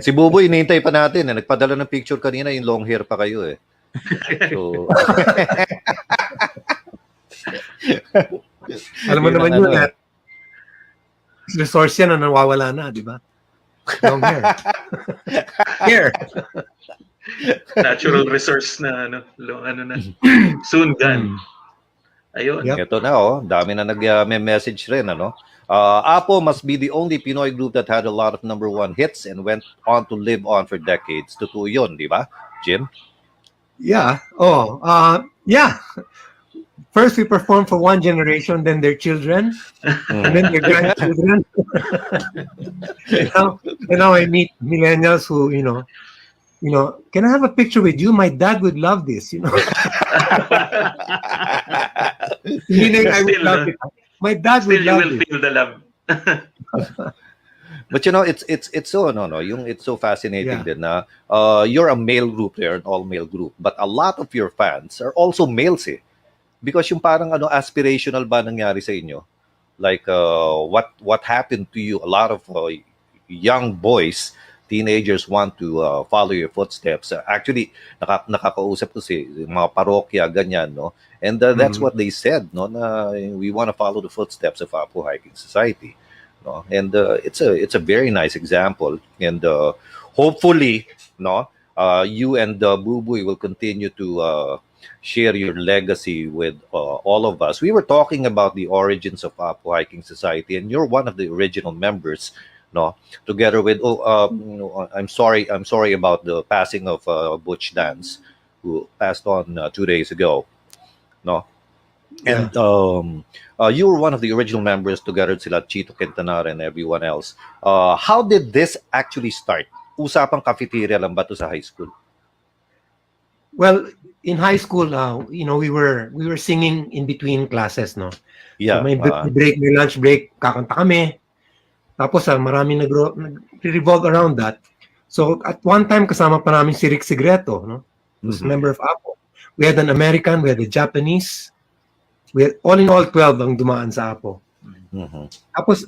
Si Boboy, inihintay pa natin. Nagpadala ng picture kanina, yung long hair pa kayo eh. So, alam mo naman yun, resource yan na nawawala na, di ba? Long hair. Hair. Natural resource na na soon gone. Ayun. Yep. Ito na dami na nag-message rin APO must be the only Pinoy group that had a lot of number one hits and went on to live on for decades. Totoo yun, di ba, Jim? Yeah. Yeah. First, we perform for one generation, then their children, and then their grandchildren. and now I meet millennials who, can I have a picture with you? My dad would love this, I would love it. My dad would love it. Still you will feel the love. But it's so it's so fascinating din na you're a male group, they're an all-male group, but a lot of your fans are also males eh. Because yung parang aspirational ba nangyari sa inyo? Like what happened to you? A lot of young boys, teenagers want to follow your footsteps. Actually, nakakausap ko yung mga parokya ganyan, no? And that's what they said, no? Na we want to follow the footsteps of APO Hiking Society, no? And it's a very nice example. And hopefully, no, you and Boboy will continue to share your legacy with all of us. We were talking about the origins of APO Hiking Society, and you're one of the original members, no? Together with I'm sorry about the passing of Butch Dance, who passed on 2 days ago, no? And you were one of the original members together with sila Chito Quintanar and everyone else. How did this actually start? Usapang cafeteria lang ba to sa high school? Well, in high school, we were singing in between classes, no? Yeah. So may break, may lunch break, kakanta kami. Tapos marami nag-revolve around that. So at one time kasama pa namin si Rick Sigreto, no? Who's a member of APO. We had an American, we had a Japanese. We had all in all 12 ang dumaan sa APO. Tapos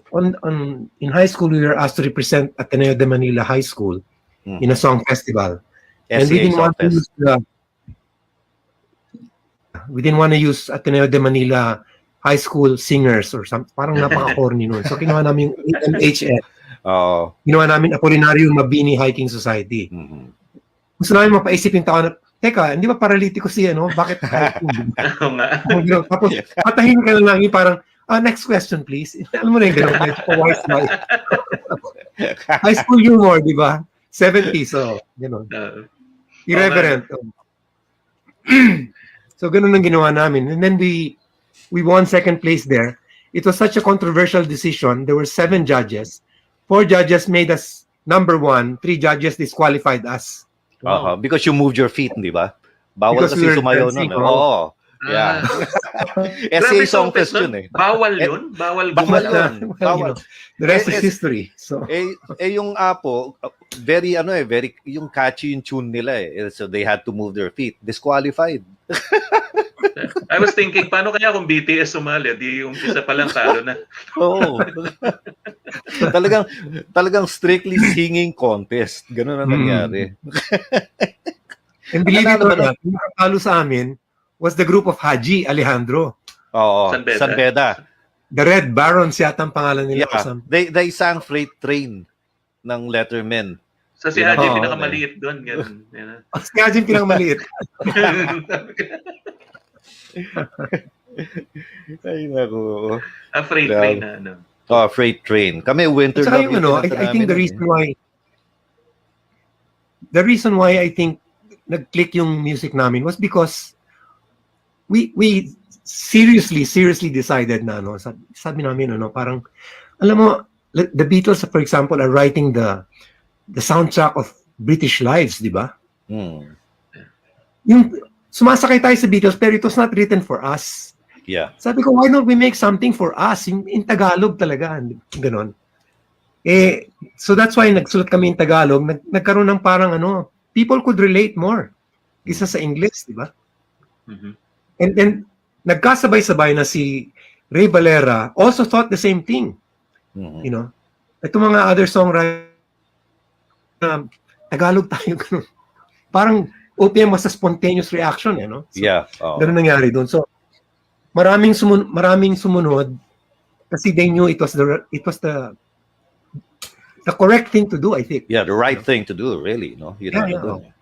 in high school, we were asked to represent Ateneo de Manila High School in a song festival. And we didn't want to use Ateneo de Manila High School singers or something. Parang napaka-corny nun. So kinuha namin yung MHS. Kinuha namin Apolinario Mabini Hiking Society. Gusto namin mapaisip yung tao na, teka, hindi ba paralitiko siya, no? Bakit hiking? Tapos patahin ka na lang yung parang, next question please. Alam mo na yung gano'n. High school humor, di ba? 70s, so gano'n. Irreverent. So ganun ang ginawa namin. And then we won second place there. It was such a controversial decision. There were 7 judges. 4 judges made us number 1. 3 judges disqualified us. Because you moved your feet, di ba? Bawal kasi sumayaw nun. Oo. Yeah. Essay song question eh. Bawal yun? Bawal yun. Bawal. The rest is history. So yung APO, very yung catchy yung tune nila eh. So they had to move their feet. Disqualified. I was thinking, paano kaya kung BTS sumali? Di yung isa palang talo na. Oo. Talagang strictly singing contest. Ganun na nangyari. And believe it or not, yung nakatalo sa amin was the group of Haji Alejandro. Oo, San Beda. The Red Barons yata ang pangalan nila. Yeah. They sang Freight Train ng Letterman. So si Haji pinakamaliit doon. Si Haji pinakamaliit. Ay, naku. Freight Train na ano. Freight Train. Kami winter love. I think the reason why I think nag-click yung music namin was because we seriously decided na sabi namin parang alam mo the Beatles for example are writing the soundtrack of British lives, di ba? Yung sumasakay tayo sa Beatles pero it was not written for us. Yeah. Sabi ko, why don't we make something for us in Tagalog talaga, ganon. So that's why nagsulat kami in Tagalog, nagkaroon ng parang people could relate more kaysa sa English, di ba? And then nagkasabay-sabay na si Ray Valera also thought the same thing. Ito mga other songwriters Tagalog tayo. Ganun. Parang OPM was a spontaneous reaction, no? So, Yeah. Oh. ganun nangyari doon. So, maraming sumunod kasi they knew it was the correct thing to do, I think. Yeah, the right thing to do, really, no? You know, dun, eh.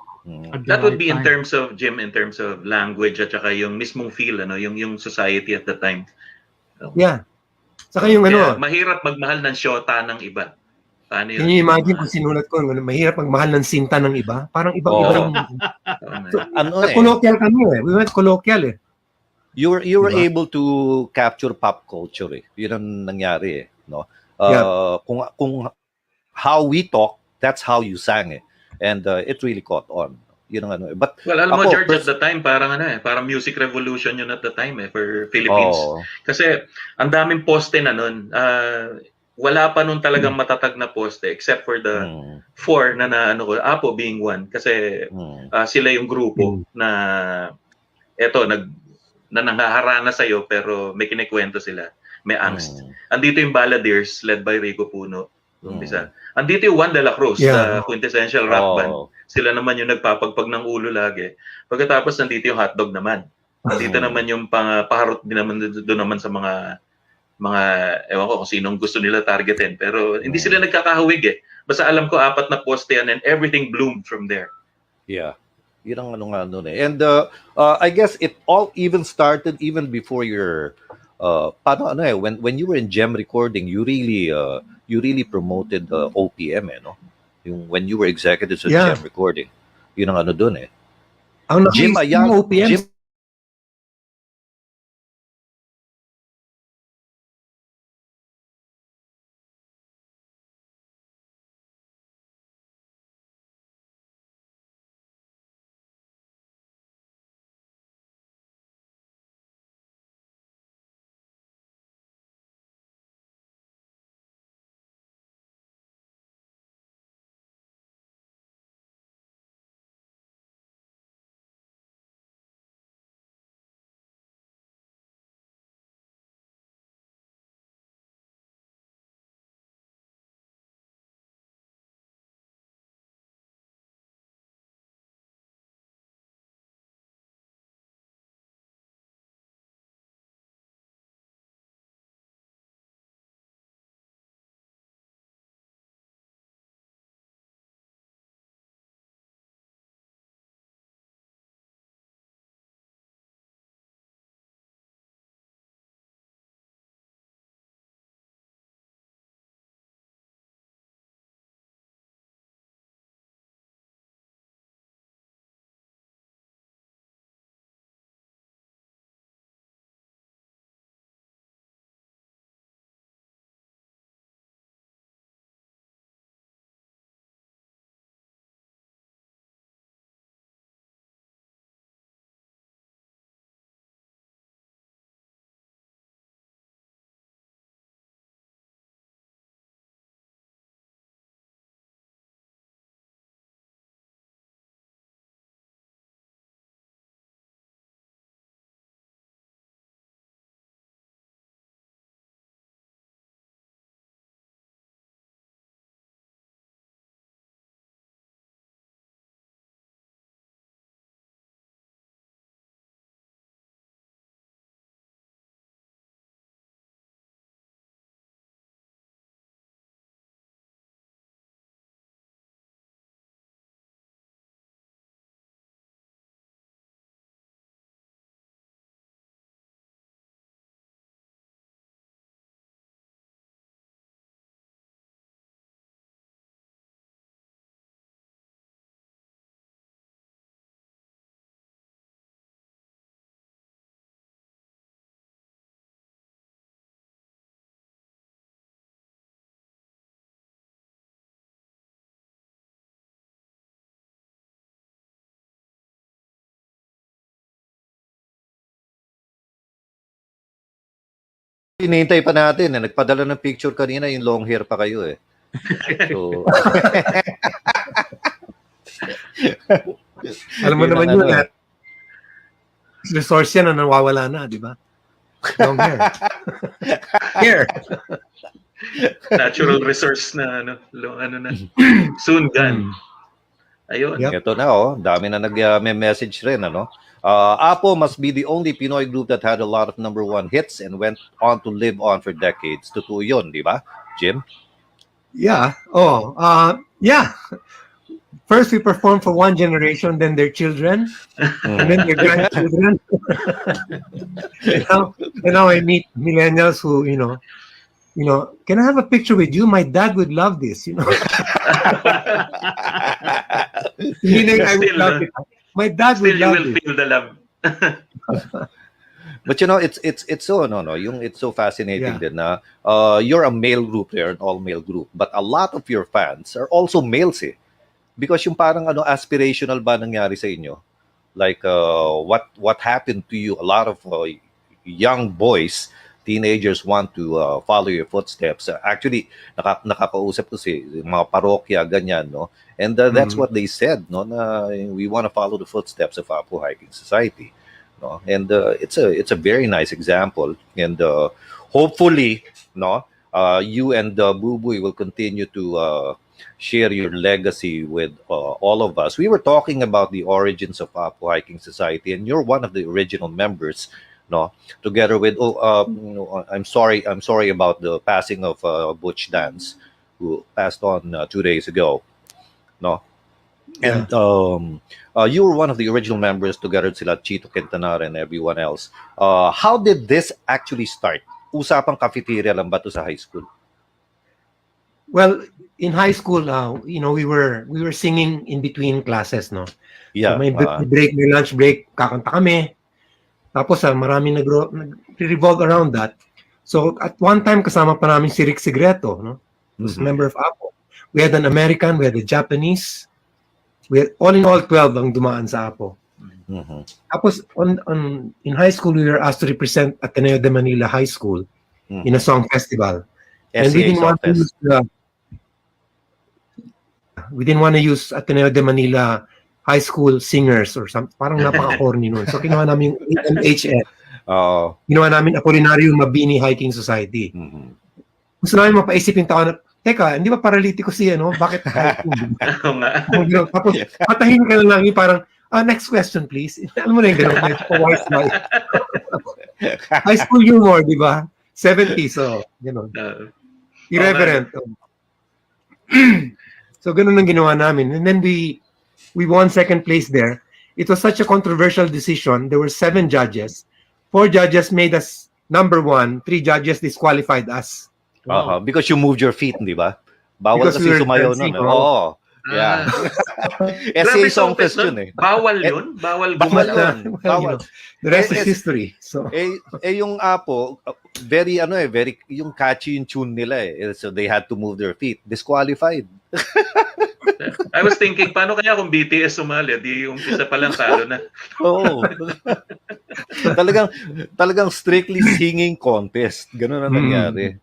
That would be in terms of Jim, in terms of language at saka yung mismong feel, yung society at the time. Yeah. Saka yung Kaya mahirap magmahal ng shota ng iba. Paano yun? Can you imagine kung sinulat ko, mahirap magmahal ng sinta ng iba? Parang ibang-iba yung... So, colloquial kami We went colloquial You were able to capture pop culture Yun ang nangyari no? Kung how we talk, that's how you sang And it really caught on. Yun ang But, well, alam mo, George, at the time, parang parang music revolution yun at the time for Philippines. Kasi ang daming poste na nun. Wala pa nun talagang matatag na poste except for the four na APO being one. Kasi sila yung grupo na na nanghaharana sa'yo pero may kinikwento sila. May angst. Andito yung Balladeers led by Rico Puno. Umpisa. Andito yung Juan de la Cruz, quintessential rock band. Sila naman yung nagpapagpag ng ulo lagi. Pagkatapos nandito yung Hotdog naman. Nandito naman yung paharot din naman doon naman sa mga ewan ko kung sinong gusto nila targetin. Pero hindi sila nagkakahawig Basta alam ko 4 na poste yan and everything bloomed from there. Yeah. Yun ang And I guess it all even started even before your when you were in Gem recording, you really promoted OPM no? When you were executives at Gem recording. Yun ang doon Ang Jim OPM Jim Hinihintay pa natin nagpadala ng picture kanina yung long hair pa kayo So alam mo naman yun resource yan na nawawala na, di ba? Long hair. Hair. Natural resource na ano na. Soon gone. Ayun. Ito na dami na nag-message rin ano. APO must be the only Pinoy group that had a lot of #1 hits and went on to live on for decades. Totoo yun, di ba, Jim? Yeah. Yeah. First, we perform for one generation, then their children, and then their grandchildren. and now I meet millennials who, can I have a picture with you? My dad would love this, Meaning I would love it. My dad would love it. Still you will feel the love. But it's so it's so fascinating din na you're a male group there, an all-male group, but a lot of your fans are also males because yung parang aspirational ba nangyari sa inyo? Like what happened to you? A lot of young boys, teenagers want to follow your footsteps. Actually, nakakausap ko si mga parokya ganyan, no? And that's what they said, no? Na we want to follow the footsteps of APO Hiking Society. No? And it's a very nice example, and hopefully, you and Boboy will continue to share your legacy with all of us. We were talking about the origins of APO Hiking Society, and you're one of the original members. No, together with I'm sorry about the passing of Butch Dance, who passed on 2 days ago. No. And you were one of the original members together with sila Chito Quintanar and everyone else. How did this actually start? Usapang cafeteria lang ba to sa high school? Well, in high school, we were singing in between classes, no? Yeah. So may break, may lunch break, kakanta kami. Tapos maraming nag-revolve around that. So at one time kasama pa namin si Rick Sigreto, no? Who's a member of APO. We had an American, we had a Japanese. We had, all in all, 12 ang dumaan sa APO. Tapos in high school, we were asked to represent Ateneo de Manila High School in a song festival. And we didn't want to use Ateneo de Manila High School singers or something. Parang napaka-corny nun. So kinuha namin yung MHS. Kinuha namin Apolinario Mabini Hiking Society. Gusto namin mapaisip yung tao na, teka, hindi ba paralitiko siya, no? Bakit hiking? Tapos patahin ka na lang yung parang, next question please. Alam mo na yung gano'n. High school humor, di ba? 70s, so gano'n. Irreverent. So gano'n ang ginawa namin. And then we won second place there. It was such a controversial decision. There were 7 judges. 4 judges made us #1. 3 judges disqualified us. Because you moved your feet, di ba? Bawal kasi sumayaw nun. Oo. Yeah. Essay song test yun eh. Bawal yun? Bawal gumalaw. Bawal. The rest is history. So yung APO, very yung catchy yung tune nila eh. So they had to move their feet. Disqualified. I was thinking, paano kaya kung BTS sumali? Di yung isa palang talo na. Oo. Talagang strictly singing contest. Ganun na nangyari.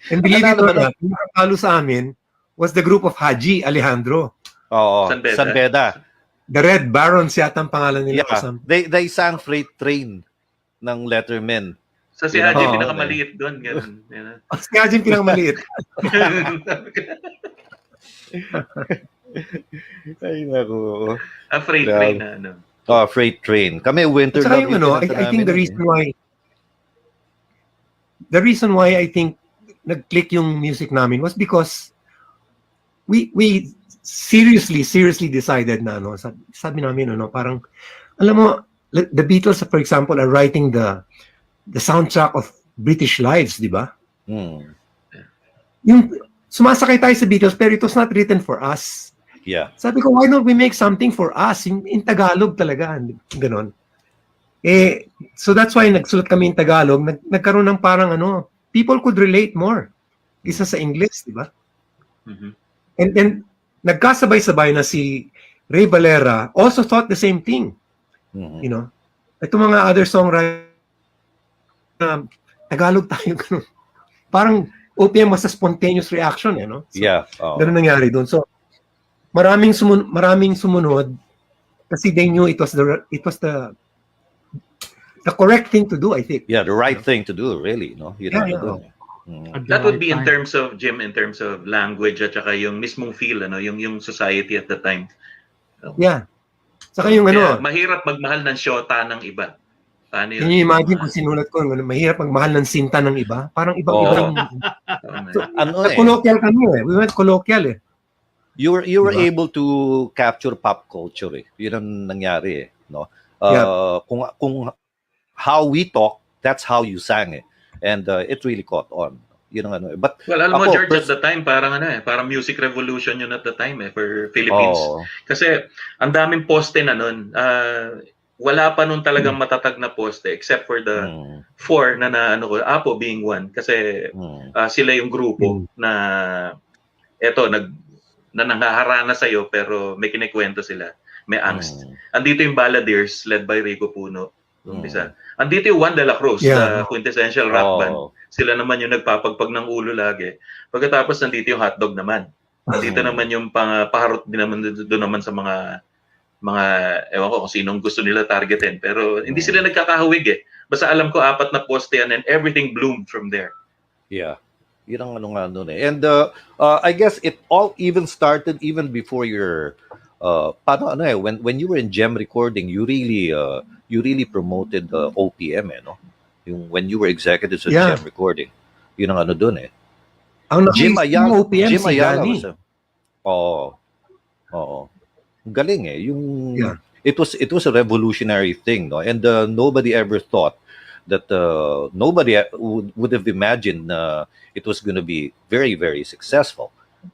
And believe it or not, yung nakatalo sa amin was the group of Haji Alejandro. Oo, San Beda. The Red Barons yata ang pangalan nila. Yeah. They sang Freight Train ng Letterman. So si Haji pinakamaliit doon. Si Haji pinakamaliit. Ay, naku. Freight Train na ano. Freight Train. Kami winter love. I think the reason why I think nag-click yung music namin was because we seriously decided na sabi namin parang alam mo the Beatles for example are writing the soundtrack of British lives, di ba? Yung sumasakay tayo sa Beatles pero it was not written for us. Yeah. Sabi ko, why don't we make something for us in Tagalog talaga, ganon. So that's why nagsulat kami in Tagalog, nagkaroon ng parang people could relate more kaysa sa English, di ba? And then nagkasabay-sabay na si Ray Valera also thought the same thing. You know, ito mga other songwriters Tagalog tayo ganun. Parang OPM was a spontaneous reaction, no? So, yeah. Ganun nangyari doon. So maraming sumunod kasi they knew it was the correct thing to do, I think. Yeah, the right thing to do, really, no? You know. That would be in terms of Jim, in terms of language at saka yung mismong feel, yung society at the time. Yeah. Saka yung Kaya mahirap magmahal ng shota ng iba. Paano yun? Can you imagine kung sinulat ko, mahirap magmahal ng sinta ng iba? Parang ibang-ibang... So, colloquial kami eh. We went colloquial eh. You were able to capture pop culture eh. Yun ang nangyari eh. No? Kung how we talk, that's how you sang eh. And it really caught on. Yun ang But, well, alam mo, George, at the time, parang music revolution yun at the time eh, for Philippines. Kasi ang daming poste na nun. Wala pa nun talagang matatag na poste except for the four na APO being one. Kasi sila yung grupo na nanghaharana sa'yo pero may kinikwento sila. May angst. Andito yung Balladeers led by Rico Puno. Andito yung Juan de la Cruz, the quintessential rock band. Sila naman yung nagpapagpag ng ulo lagi. Pagkatapos nandito yung Hotdog naman. Andito naman yung paharot din naman doon naman sa mga ewan ko kung sinong gusto nila targetin. Pero hindi sila nagkakahawig eh. Basta alam ko 4 na poste yan and everything bloomed from there. Yeah. Yun ang nun eh. And I guess it all even started even before your when you were in Gem recording, you really promoted OPM eh, no? When you were executives at Gem recording. Yun ang dun eh. Jim Ayala. Jim Ayala was galing eh. It was a revolutionary thing, no? And nobody ever thought that nobody would have imagined it was going to be very, very successful,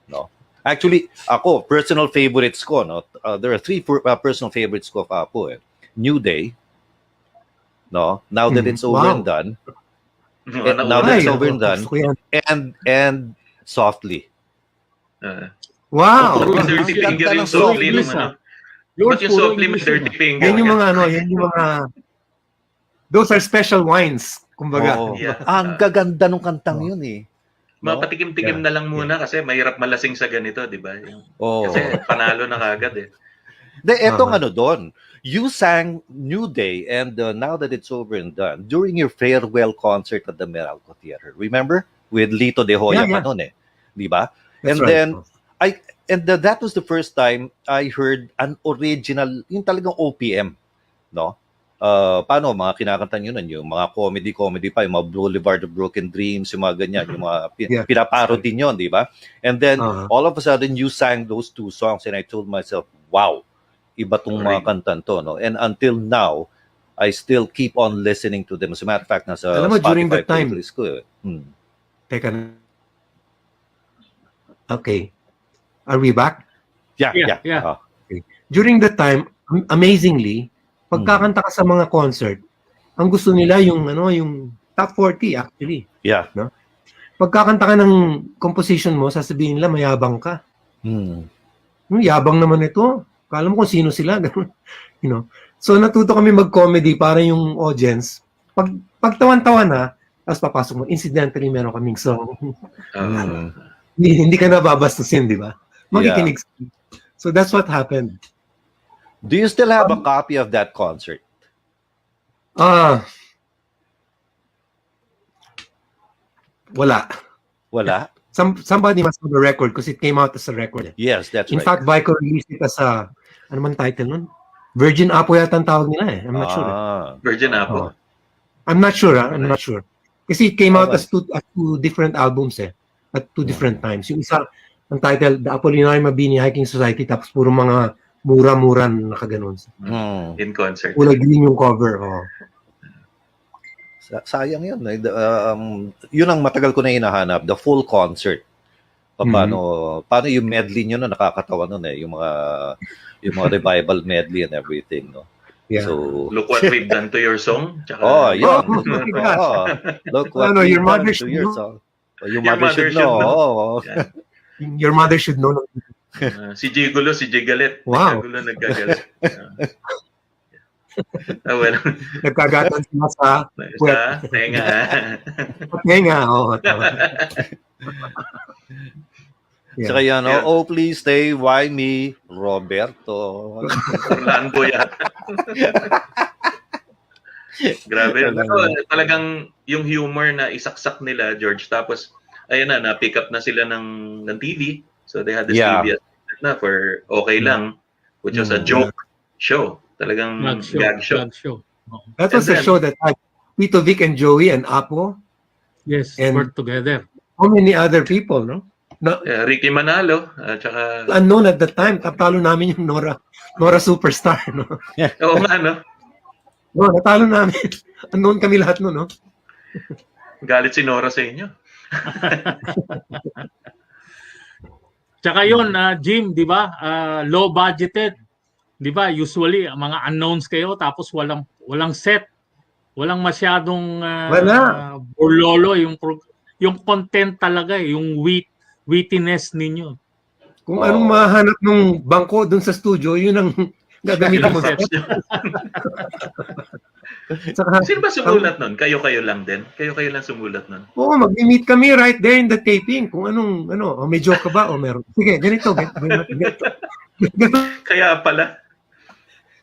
no? Actually, ako personal favorites ko, no? There are 3 personal favorites ko of APO eh. New Day, no? Now that it's over and done. Now that it's over and done, and Softly. Wow! Dirty Finger yung Softly nung Ba't yung Softly may Dirty Finger? Yan yung mga those are special wines, kumbaga. Ang gaganda nung kantang yun eh. Mapatikim-tikim na lang muna kasi mahirap malasing sa ganito, di ba? Kasi panalo na kagad eh. Etong doon, you sang New Day and Now That It's Over and Done during your farewell concert at the Meralco Theater. Remember? With Lito De Hoya pa noon eh. Di ba? And then, that was the first time I heard an original, yung talagang OPM, no? Paano, mga kinakanta nyo nun, yung mga comedy pa, yung mga Boulevard of Broken Dreams, yung mga ganyan, yung mga pinaparody yun, di ba? And then, all of a sudden, you sang those 2 songs and I told myself, wow, iba tong mga kantan to, no? And until now, I still keep on listening to them. As a matter of fact, nasa Alam mo, Spotify during that time, playlist ko eh. Teka. Okay. Are we back? Yeah. Okay. During that time, amazingly, pagkakanta ka sa mga concert, ang gusto nila yung top 40 actually. Yeah. No? Pagkakanta ka ng composition mo, sasabihin nila mayabang ka. Yabang naman ito. Kala mo kung sino sila. So natuto kami mag-comedy para yung audience. Pagtawan-tawa na, tapos papasok mo, incidentally meron kaming song. Hindi ka nababastusin, di ba? Makikinig. So that's what happened. Do you still have a copy of that concert? Wala. Somebody must have a record because it came out as a record. Yes, that's right. In fact, Vico released it as a, ano man title nun? Virgin APO yata ang tawag nila eh. I'm not sure. Virgin APO. I'm not sure. I'm not sure. Kasi it came out as two different albums eh. At 2 different times. Yung isa, ang title, The Apollinario Mabini Hiking Society, tapos puro mga mura-mura na nakaganon. In concert. Kulay green yung cover. Sayang yun. Yun ang matagal ko na hinahanap. The full concert. Paano yung medley nyo na nakakatawa nun eh. Yung mga revival medley and everything. No? Yeah. So, look what we've done to your song. Yeah. Look what we've your done mother to should your know. song. Your mother should know. Yeah. Your mother should know. Si Gigulo, si Gigalit. Wow. Gigulo nagkagalit. Well, Nagkagatan sila sa tenga. Tenga, tama. Saka yan, oh please stay, why me, Roberto. Orlando yan. Grabe. Pero talagang yung humor na isaksak nila, George, tapos ayun na pick up na sila ng TV. So they had this TV na for okay lang, which was a joke show. Talagang gag show. That was a show that had Tito Vic and Joey and APO. Yes, and work together. How many other people, no? Ricky Manalo, tsaka unknown at the time, tatalo namin yung Nora Superstar, no? Oo nga, no? No, natalo namin. Unknown kami lahat, no? Galit si Nora sa inyo. Tsaka yun, Jim, di ba? Low budgeted. Di ba? Usually, mga unknowns kayo, tapos walang set. Walang masyadong burlolo. Yung content talaga, yung wittiness ninyo. Kung anong mahanap ng bangko dun sa studio, yun ang gagamitin mo. Sino ba sumulat nun? Kayo-kayo lang din? Kayo-kayo lang sumulat nun? Oo, mag-meet kami right there in the taping. Kung anong, may joke ka ba o meron? Sige, ganito. Kaya pala.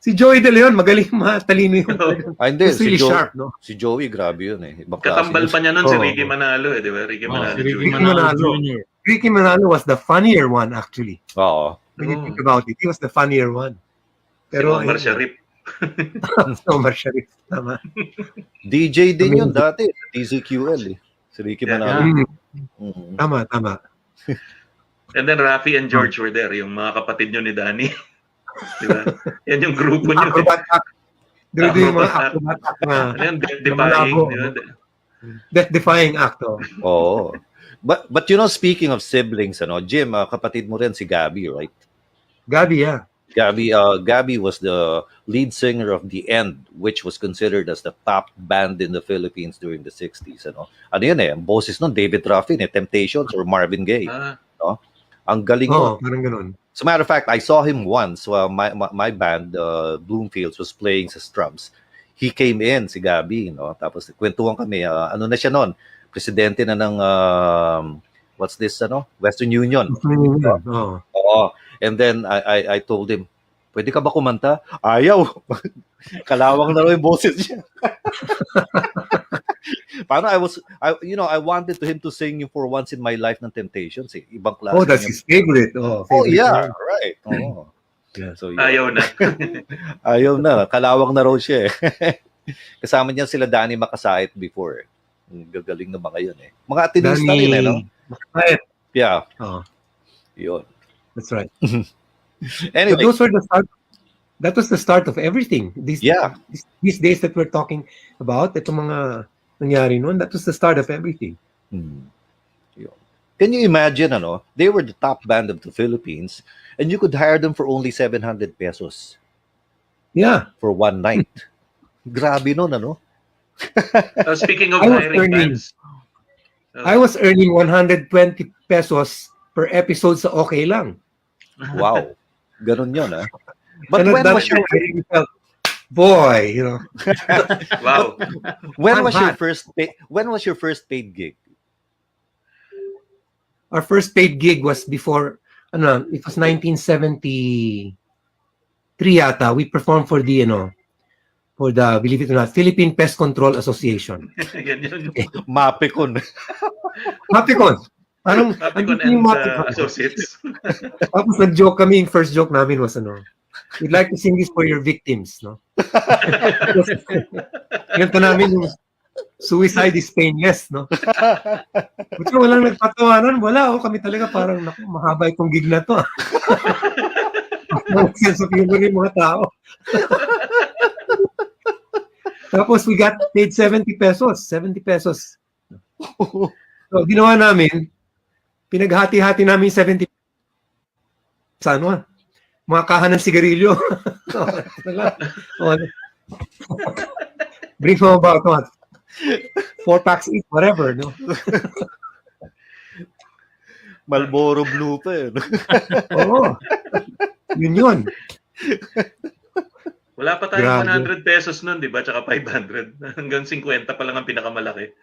Si Joey De Leon, magaling matalino yung. Hindi, really sharp, no? Si Joey, grabe yun eh. Katambal pa niya nun si Ricky Manalo eh, di ba? Ricky Manalo Jr. Ricky Manalo was the funnier one, actually. Oo. When you think about it, he was the funnier one. Pero si Omar Sharif. Omar Sharif, tama. DJ din yun dati, DZQL eh. Si Ricky Manalo. Tama. And then Rafi and George were there, yung mga kapatid nyo ni Danny. Diba? Yan yung grupo nyo. Doon yung mga acrobat na death-defying act. Oo. But you know, speaking of siblings, Jim, kapatid mo rin si Gabby, right? Gabby, yeah. Gabby was the lead singer of The End, which was considered as the top band in the Philippines during the 60s. Ano yun eh, ang boses nun, David Ruffin, Temptations or Marvin Gaye. No? Ang galing nun. Parang ganun. As a matter of fact, I saw him once. My band, Bloomfields, was playing sa drums. He came in, si Gabby, tapos kwentuhan kami. Ano na siya nun? Presidente na ng, what's this, Western Union. Oo. And then, I told him, pwede ka ba kumanta? Ayaw. Kalawang na rin yung boses niya. Parang I wanted him to sing For Once in My Life ng Temptations. Ibang klase. Oh, that's his favorite. Yeah, right. Oh. Yeah. So, ayaw na. Ayaw na. Kalawang na raw siya eh. Kasama niya sila Danny Makasait before. Gagaling na mga yun eh. Mga atinista rin eh, no? Makasait. Yeah. Yun. That's right. Anyway. So that was the start of everything. These days that we're talking about, itong mga nangyari noon, that was the start of everything. Can you imagine, they were the top band of the Philippines and you could hire them for only 700 pesos. Yeah. For one night. Grabe nun, Speaking of hiring bands. I was earning 120 pesos per episode sa Okay Lang. Wow. Ganun yun, But and when was your boy, Wow. When was your first paid gig? Our first paid gig was before it was 1973 yata. We performed for the believe it or not, Philippine Pest Control Association. Mapicon. Parang Mapicon and Associates. Tapos nag-joke kami, yung first joke namin was we'd like to sing this for your victims, no? Ganito namin yung suicide is painless, no? Buti walang nagpatawanan, wala, kami talaga parang, mahaba itong gig na to. Sense of humor yung mga tao. Tapos we got paid 70 pesos. So, ginawa namin, pinaghati-hati namin 70 sa mga kahan ng sigarilyo. Bring home about 4 packs each, whatever, no? Marlboro Blue pa eh. Oo. Yun. Wala pa tayong 100 pesos nun, di ba? Tsaka 500. Hanggang 50 pa lang ang pinakamalaki.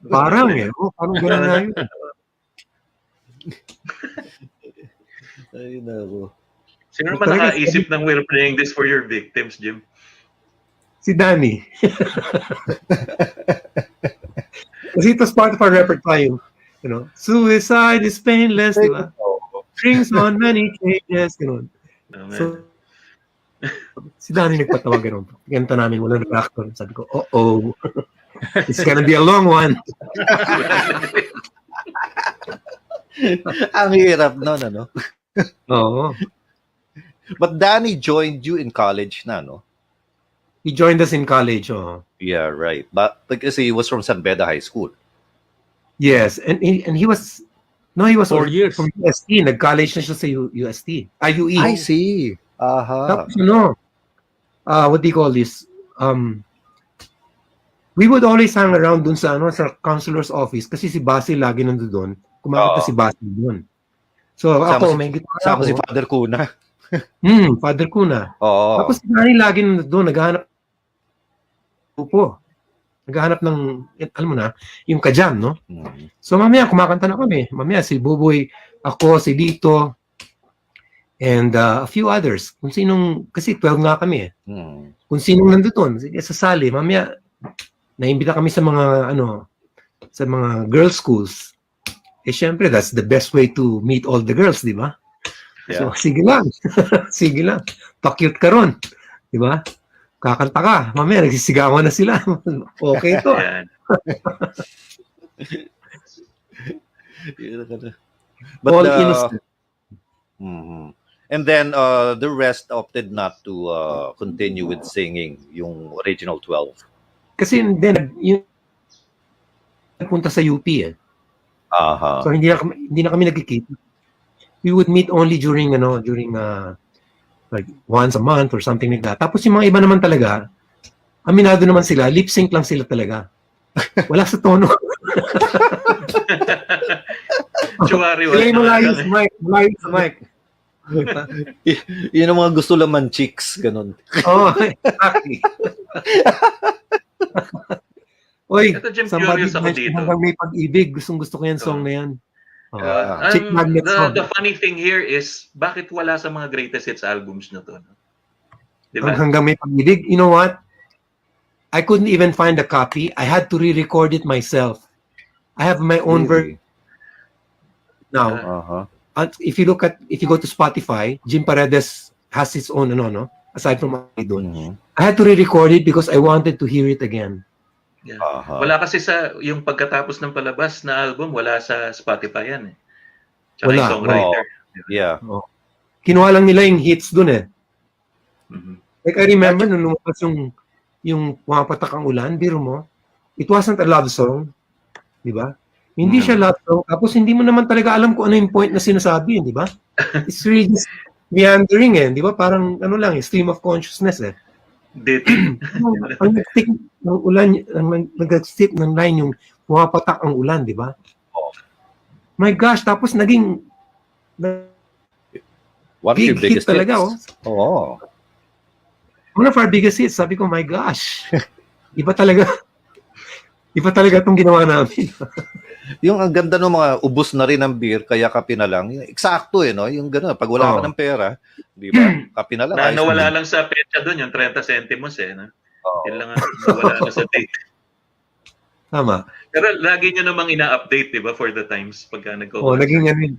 Parang parang gano'n na yun. Ay, nako. Sino naman nakaisip ng we're playing this for your victims, Jim? Si Danny. Kasi it was part of our repertoire, you know, suicide is painless, di ba? Strings on many changes, gano'n. So, si Danny nagpatawa gano'n. Ganito namin, walang reaction. Sabi ko, uh-oh. It's gonna be a long one. Ang hirap nun, ano? Oo. But Danny joined you in college na, no? He joined us in college, oh. Yeah, right. But kasi he was from San Beda High School. Yes, and he was, no, he was 4 years. from UST. Nag-college na siya sa UST. UE. I see. Aha. Tapos, what do you call this? We would always hang around dun sa counselor's office kasi si Basil lagi nandoon. Kumakanta si Basil doon. So, ako, may gitara Sama ako. si Father Kuna. Father Kuna. Oo. Tapos si Danny lagi nandoon, naghahanap naghahanap ng, alam mo na, yung kajam, no? So, mamaya, kumakanta na kami. Mamaya, si Boboy, ako, si Lito, and a few others. Kung sinong, kasi 12 nga kami eh. Kung sinong nandoon, sasali. Mamaya, naimbita kami sa mga, sa mga girls' schools. Eh, syempre, that's the best way to meet all the girls, di ba? Yeah. So, sige lang. Sige lang. Pa-cute ka ron. Di ba? Kakanta ka. Mamaya, nagsisigawan na sila. Okay to. But all innocent. And then, the rest opted not to continue with singing, yung original 12. Kasi then, yung punta sa UP eh. Aha. So, hindi na kami nagkikita. We would meet only during like once a month or something like that. Tapos yung mga iba naman talaga, aminado naman sila, lip sync lang sila talaga. Wala sa tono. Chuwari, Sila yung malayo sa mic. Malayo sa mic. Yun ang mga gusto laman chicks, ganun. Oh, exactly. Oy, Ito, Jim, somebody curious ako dito. hanggang may pag-ibig. Gustong-gusto ko yan song na yan. Chick The, magnet song. the funny thing here is, bakit wala sa mga greatest hits albums na to? No? Diba? Hanggang may pag-ibig. You know what? I couldn't even find a copy. I had to re-record it myself. I have my own version now. If you go to Spotify, Jim Paredes has his own, aside from I doon. I had to re-record it because I wanted to hear it again. Yeah. Wala kasi yung pagkatapos ng palabas na album, wala sa Spotify yan eh. Tsaka Wala. yung songwriter. Yeah. Kinuha lang nila yung hits dun eh. Like I remember nung lumabas yung pumapatak ang ulan, biro mo, it wasn't a love song. Di ba? Hindi siya love song. Tapos hindi mo naman talaga alam kung ano yung point na sinasabi, di ba? It's really just meandering eh. Di ba? Parang stream of consciousness eh. Ang nag-stick ng ulan, nag-stick ng line yung pumapatak ang ulan, di ba? My gosh, tapos naging One of big your biggest hit talaga, hits. One of our biggest hits, sabi ko, my gosh. Iba talaga itong ginawa namin. Yung ang ganda ng mga ubos na rin ng beer, kaya kape na lang. Eksakto no? Yung gano'n, pag wala ka ng pera, di ba? Kape na lang. Nawala lang sa petsa doon, yung 30 centimos eh. No? Yun lang nawala na sa date. Tama. Pero lagi nyo namang ina-update, di ba, for the times pagka nag-go. Naging yan.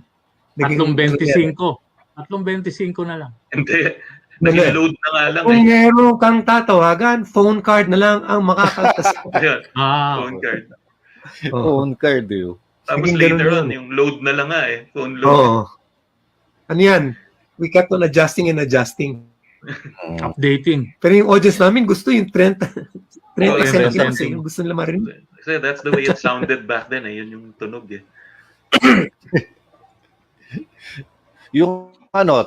3.25. 3.25 na lang. Hindi. Nag-load na nga lang. Kung meron kang tatawagan, phone card na lang ang makakaltas. Phone card. Phone card, yun. Tapos later on, yung load na lang nga eh. Phone load. Ano yan? We kept on adjusting and adjusting. Updating. Pero yung audience namin gusto yung 30 seconds. Yung gusto nila marinig. Kasi that's the way it sounded back then eh. Yun yung tunog eh. Yung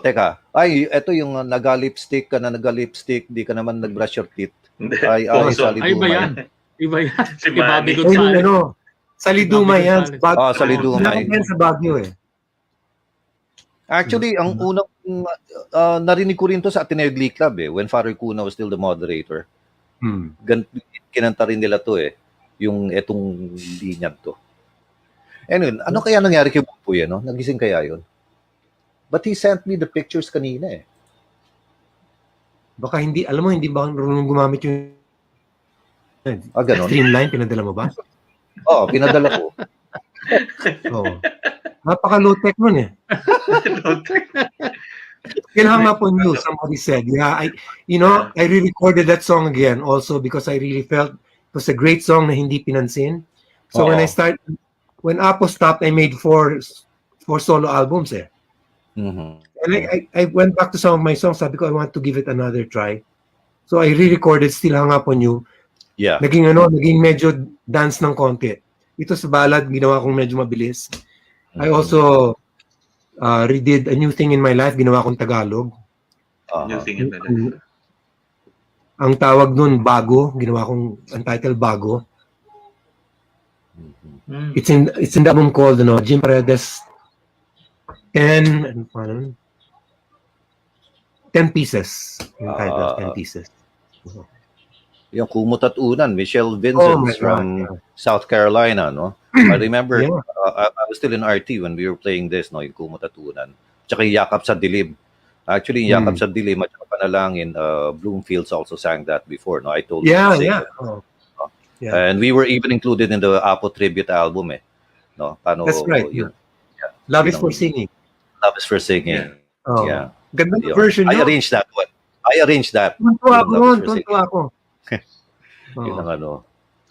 teka. Ito yung naga-lipstick ka na naga-lipstick, di ka naman nag-brush your teeth. Iba yan. Iba yan. Si Bobby Manny. Gonzales. Saliduma yan. Saliduma. Yan sa Baguio eh. Actually, ang unang narinig ko rin to sa Ateneo Glee Club when Father Kuna was still the moderator. Kinanta rin nila to yung etong linyag to. Anyway, ano kaya nangyari kay Boboy, Nagising kaya yun? But he sent me the pictures kanina eh. Baka hindi, alam mo, hindi ba marunong gumamit yung Ganun. Streamline, pinadala mo ba? Oo, pinadala ko. Oo. Napaka-low-tech nun eh. Still hung up on you, somebody said. Yeah, I re-recorded that song again also because I really felt it was a great song na hindi pinansin. So when APO stopped, I made four solo albums eh. Mm-hmm. And I went back to some of my songs, sabi ko, I want to give it another try. So I re-recorded Still Hung Up on You. Yeah. Naging medyo dance ng konti. Ito sa ballad, ginawa kong medyo mabilis. I also redid A New Thing in My Life, ginawa kong Tagalog. New Thing in My Life. Ang tawag nun, Bago, ginawa kong untitled Bago. It's in the album called Jim Paredes 10 Pieces. Yung title, 10 Pieces. Yung Kumot at Unan, Michelle Vincent from South Carolina, no? I remember, I was still in RT when we were playing this, no? Yung Kumot at Unan. Tsaka yung Yakap sa Dilim. Actually, yung Yakap sa Dilim at Panalangin, Bloomfields also sang that before, no? I told you to sing it. And we were even included in the APO tribute album, eh. No? That's right. Love is for Singing. Love is for Singing. Yeah. Ganda version I arranged that one. I arranged that. Tuntua ako. Yun ang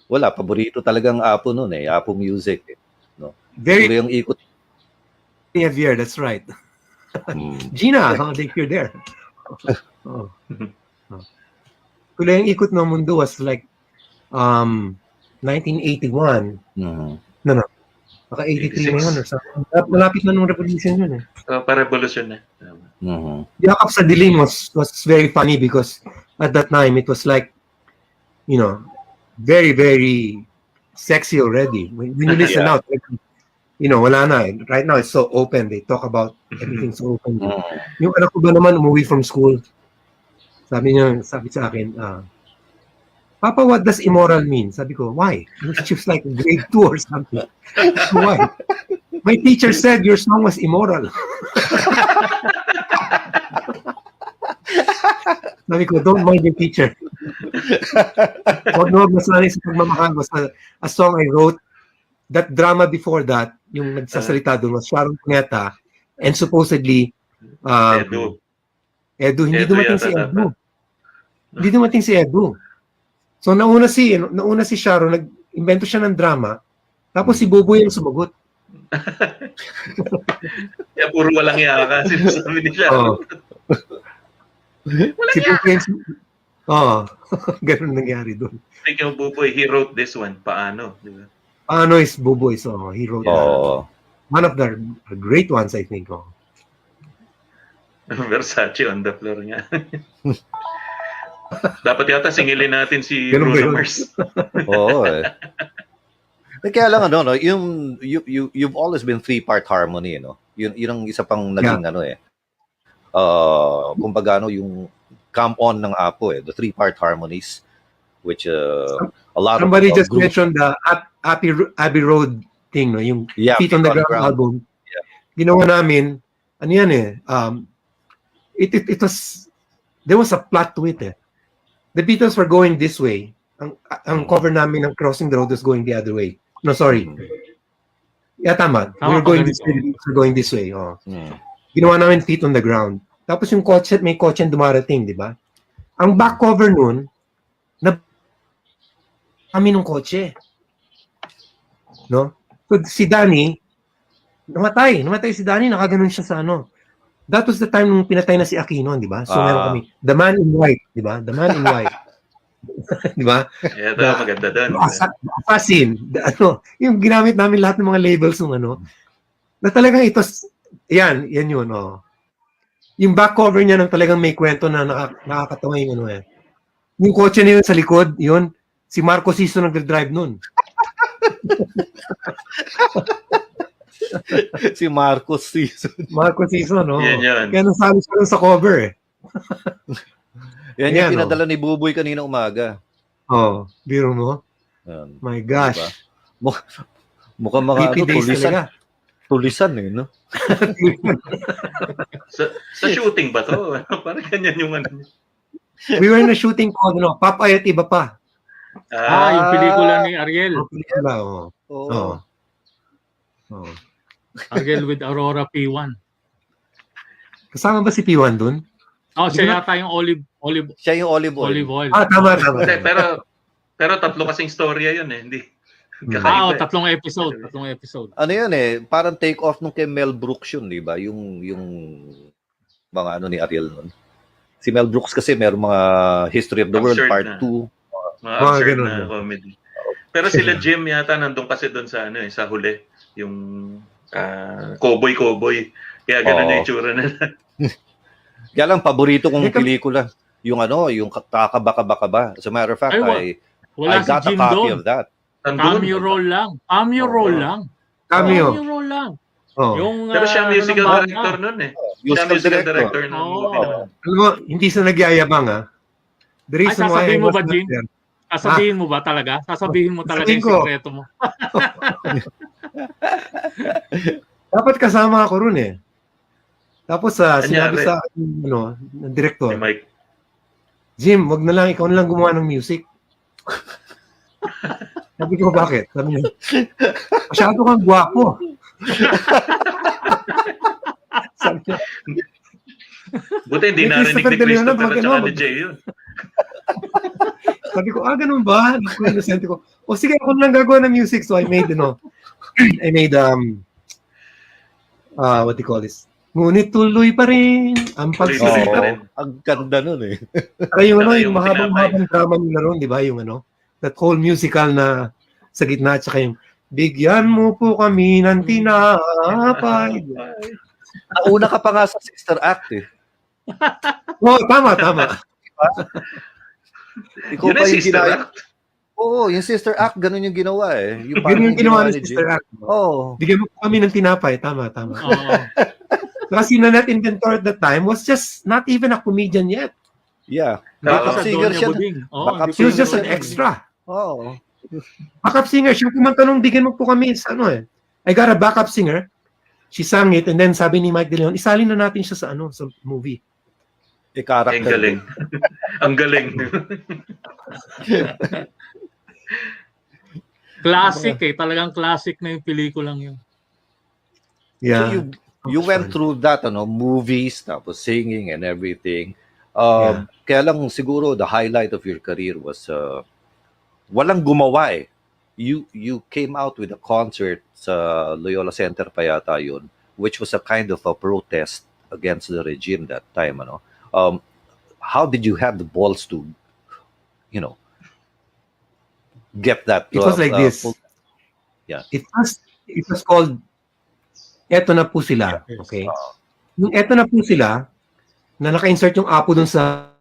wala, paborito talagang APO nun eh. APO music eh. No? Very yung ikot. Javier, that's right. Gina, I think you're there. Kula yung ikot ng mundo was like 1981. No. Baka 83 na yun or something. Malapit na nung revolution yun eh. Pa-revolution na. Yakap sa Dilim was very funny because at that time it was like, very, very sexy already. When you listen out, wala na. Right now it's so open. They talk about everything so open. Yung anak ko ba naman umuwi from school, sabi sa akin, Papa, what does immoral mean? Sabi ko, why? She was like grade 2 or something. Why? My teacher said your song was immoral. Sabi ko, don't mind your teacher. Huwag masanay sa pagmamahal. Basta a song I wrote, that drama before that, yung nagsasalita doon was Sharon Cuneta, and supposedly, Edu. Hindi dumating si Edu. Hindi dumating si Edu. So nauna si Sharon, nag-invento siya ng drama, tapos si Boboy ang sumagot. Kaya puro walang yaka, sinasabi ni Sharon. Walang yaka. Ganun nangyari doon. Speaking of Boboy, he wrote this one, Paano. Diba? Paano is Boboy, so he wrote one of the great ones, I think. Versace on the floor nga. Dapat yata singilin natin si Bruno Mars. Oo eh. Kaya lang you've always been three-part harmony, no? Yun ang isa pang naging kumbaga yung come on ng APO eh, the three-part harmonies, which a lot somebody of just mentioned the Abbey Road thing, no? Yung Feet on the Ground album. Ginawa namin, it was, there was a plot to it eh. The Beatles were going this way. Ang cover namin ng Crossing the Road was going the other way. No, sorry. Yeah, tama. We were going this way. We were going this way. Ginawa namin Feet on the Ground. Tapos yung kotse, may kotse dumarating, di ba? Ang back cover nun, kami nung kotse. No? So si Danny, namatay si Danny, nakaganon siya sa That was the time nung pinatay na si Aquino, di ba? So meron kami, The Man in White, di ba? The Man in White. Di ba? Yeah, maganda doon. Assassin. Yung ginamit namin lahat ng mga labels ng na talagang ito, yan yun, Yung back cover niya nang talagang may kwento na nakakatawa yung Yung kotse na yun sa likod, yun, si Marco Siso nagdadrive nun. Si Marcos Season. Marcos Season, no? Yan. Kaya nasabi siya sa cover, eh. Yan yung pinadala ni Boboy kanina umaga. Biro mo? My gosh. Diba? Mukhang mga tulisan eh, no? sa shooting ba to? Parang ganyan yung We were in a shooting called Papay at Iba Pa. Yung pelikula ni Ariel. Pelikula, oo. Oo. Oo. Ariel with Aurora P1. Kasama ba si P1 dun? Siya yata yung olive Siya yung olive oil. oil. Tama. Hindi, pero tatlo kasing storya yun eh. Hindi. Kakaiba. Tatlong episode. Ano yun eh, parang take off nung kay Mel Brooks yun, di ba? Yung mga ano ni Ariel nun. Si Mel Brooks kasi meron mga History of the World Absurd Part na. 2. Mga absurd ganun na na. comedy. Pero sila Jim yata nandun kasi doon sa sa huli, yung cowboy. Kaya ganun yung itsura nila. Kaya lang, paborito kong pelikula, yung kakaba-kaba. As a matter of fact, I got si Jim a copy doon. of that. Cameo role lang. Cameo. Yung, pero siya musical director nun eh. Siya musical director ng movie naman. Alam mo, hindi sa nagyayabang The reason why sasabihin I mo was ba, not Jim? there. Sasabihin mo ba talaga? Sasabihin mo talaga yung sikreto mo? Dapat kasama ako ron eh. Tapos sinabi Anyari? sa akin, ng director, Si Mike. Jim, wag na lang, ikaw na lang gumawa ng music. Sabi ko, bakit? Sabi niya, masyado kang gwapo. Sabi niya, Buti hindi May narinig ni Christopher De Leon na, Christopher at mag-ano, saka ni Jay yun. sabi ko, ganun ba? Inosente ko, sige, ako na lang gagawa ng music. So I made, what do you call this? Ngunit tuloy pa rin ang pagsisikap. Ang ganda nun eh. Para yung yung mahabang drama nila ron, di ba? Yung that whole musical na sa gitna, at saka yung, bigyan mo po kami ng tinapay. Nauna ka pa nga sa sister act eh. Tama. Ikaw Yun pa ang yung sister ginaya. act. Oo, yung sister act, ganun yung ginawa eh. Ganun yung ginawa ni Sister Act. Bigyan mo po kami ng tinapay. Tama. Kasi na net inventor at that time was just not even a comedian yet. Yeah. Backup singer siya. She was just an extra. Backup singer. Siya kumanta nung bigyan mo po kami sa I got a backup singer. She sang it and then sabi ni Mike De Leon, isalin na natin siya sa sa movie. Ang galing. Ang galing. Classic talagang classic na yung pelikulang yun. Yeah. So you went through that, movies, tapos singing and everything. Kaya lang siguro the highlight of your career was walang gumawa eh. You came out with a concert sa Loyola Center pa yata yun, which was a kind of a protest against the regime that time, how did you have the balls to, get that? It was like this. Yeah. It was called Eto na po sila. Okay? Yung Eto na po sila, na naka-insert yung APO dun sa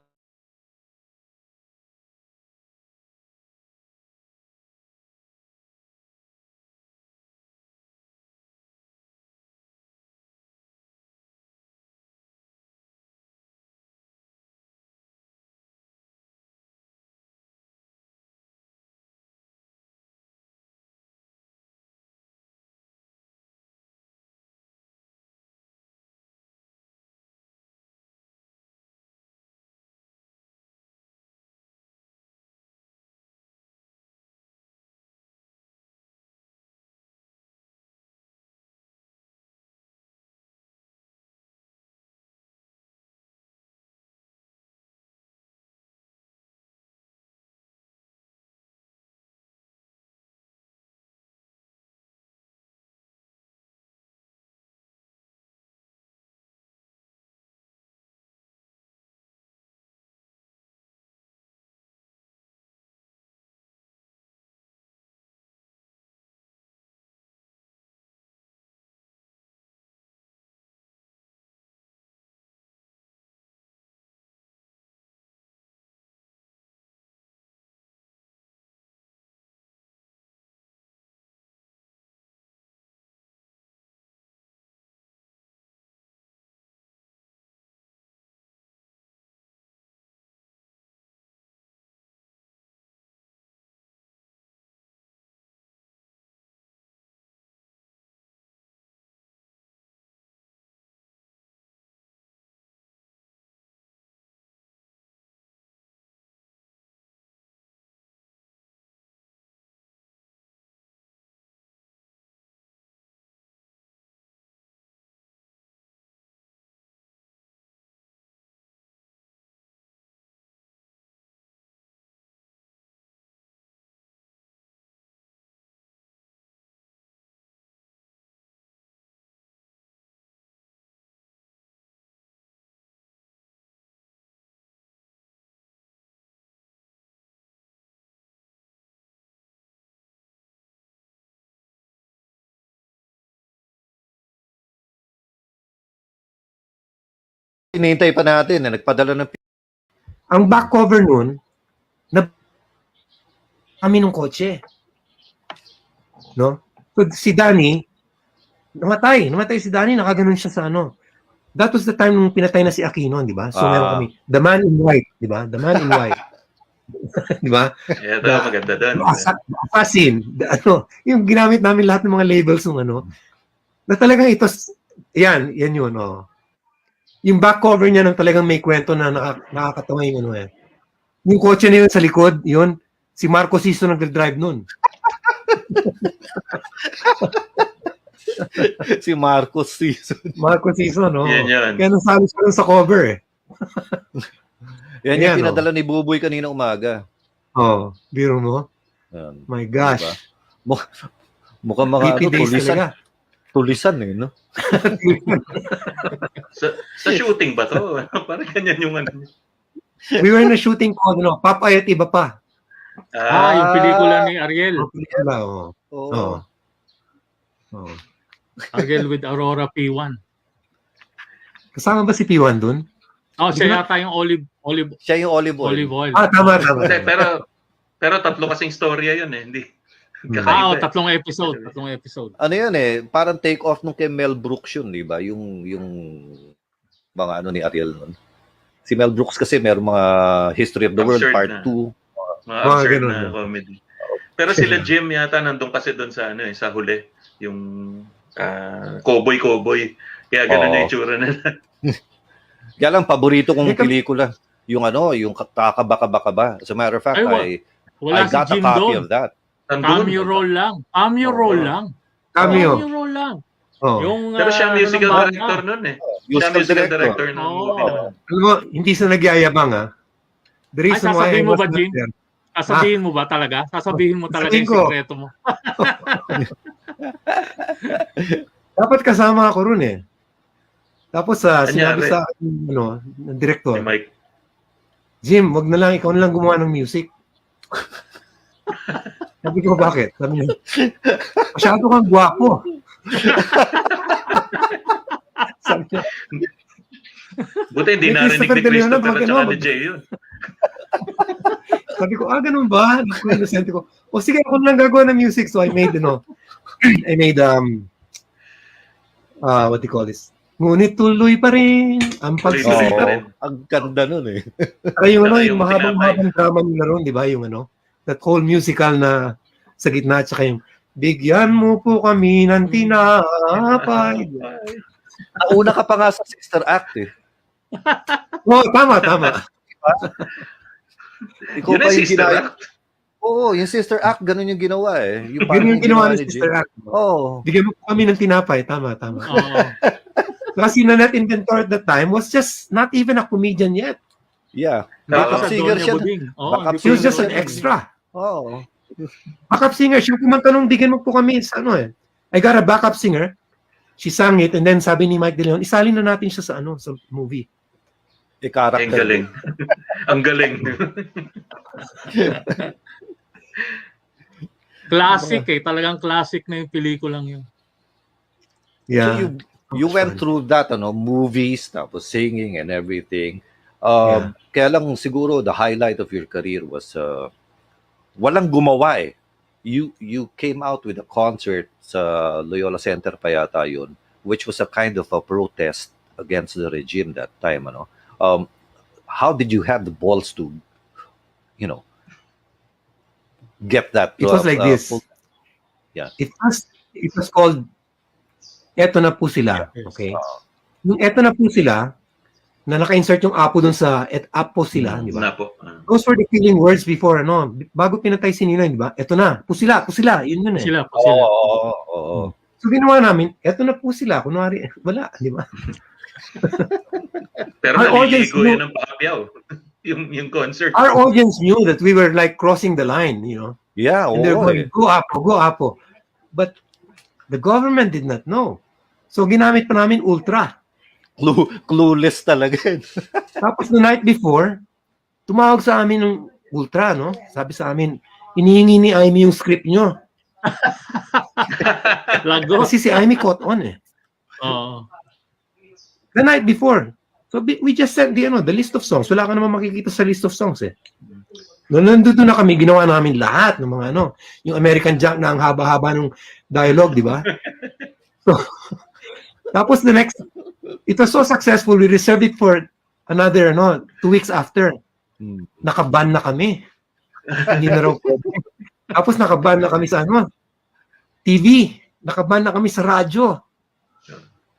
Hinihintay pa natin na nagpadala ng Ang back cover nun, na kami ng kotse. No? So, si Danny, namatay si Danny, nakaganon siya sa ano. That was the time nung pinatay na si Aquino, di ba? So, meron kami, The Man in White, di ba? The Man in White. Di ba? Yeah, maganda doon. Assassin. Yung ginamit namin lahat ng mga labels ng ano, na talagang ito, yan yun, oh. Yung back cover niya nang talagang may kwento na nakakatawa yung ano eh. Yung kotse na yun sa likod, yun, si Marco Siso nag-drive nun. si Marcos Season. Marco Siso, no? Yan. Kaya nasabi siya sa cover eh. Yan yung pinadala ni Boboy kanina umaga. Oh, biro mo? Yan. My gosh. Diba? Mukhang mga tulisan eh, no? sa shooting ba to? Parang ganyan yung ano. We were in a shooting called, no, Papayat Iba Pa. Yung pelikula ni Ariel. Pelikula, Oo. Ariel with Aurora P1. Kasama ba si P1 dun? Siya yata yung olive Siya yung olive oil. Tama. Pero tatlo kasing storya yun eh, hindi. Tatlong episode. Ano yun eh, parang take off nung kay Mel Brooks yun, di ba? Yung mga ano ni Ariel nun. Si Mel Brooks kasi meron mga History of the World Absurd Part na. 2. Mga absurd na comedy. Pero sila Jim yata nandun kasi doon sa ano eh, sa huli, yung cowboy. Kaya ganun na itsura nila. Kaya lang paborito kong pelikula, yung yung kakabaka-baka. As a matter of fact, I got a copy of that. Cameo roll lang. Pero siya musical director nun eh. Siya musical director ng movie naman. Alam mo, hindi sa nagyayabang The reason why sasabihin mo ba, Jim? Sasabihin mo ba talaga? Sasabihin mo talaga yung sikreto mo? Dapat kasama ako ron eh. Tapos sinabi sa akin, ng director, Jim, wag na lang, ikaw na lang gumawa ng music. Sabi ko, bakit? Sabi niya, masyado kang gwapo. Sabi niya, buti hindi narinig ni Christopher at saka ni Jay yun. Sabi ko, ganun ba? Sabi ko, sige, ako na lang gagawa ng music. So I made, what do you call this? Ngunit tuloy pa rin ang pagsisikap. Ang ganda nun eh. Kaya yung mahabang drama nila ron, di ba? Yung that whole musical na sa gitna, at saka yung bigyan mo po kami ng tinapay. Nauna ka pa nga sa Sister Act eh. Tama. Ikaw pa yung ginaya. Yung Sister Act, ganun yung ginawa eh. Ganun yung ginawa ng Sister Act. Bigyan mo po kami ng tinapay. Tama. Kasi Nanette Inventor at that time was just not even a comedian yet. Yeah. Backup singer siya. She was just an extra. Backup singer. Siya kumanta nung bigyan mo po kami sa I got a backup singer. She sang it and then sabi ni Mike De Leon, isalin na natin siya sa movie. Character. Ang galing. Ang galing. Classic talagang classic na yung pelikulang yun. Yeah. So you went through that, movies, tapos singing and everything. Kaya lang siguro the highlight of your career was walang gumawa eh. You came out with a concert sa Loyola Center pa yata yun, which was a kind of a protest against the regime that time, how did you have the balls to, get that? It was like this. Yeah. It was called Eto na po sila. Okay? Yung Eto na po sila, na naka-insert yung APO dun sa APO sila, di ba? Those were the killing words before, bago pinatay si Ninoy, di ba? Eto na, po sila, yun eh. Sila. So ginawa namin, eto na po sila, kunwari, wala, di ba? Pero naliligo yan ng papyaw, yung concert. Our audience knew that we were like crossing the line, Yeah, and they're going, go APO. But the government did not know. So ginamit pa namin ultra. Clueless talaga. Tapos the night before, tumawag sa amin ng ultra, Sabi sa amin, inihingi ni Amy yung script nyo. Kasi si Amy caught on eh. Oh. The night before. So we just sent the list of songs. Wala ka naman makikita sa list of songs eh. Noon nandito na kami, ginawa namin lahat ng mga yung American Junk na ang haba-haba ng dialogue, di ba? So, tapos it was so successful, we reserved it for another 2 weeks after. Nakaban na kami. Hindi na raw pwede. Tapos nakaban na kami sa TV. Nakaban na kami sa radyo.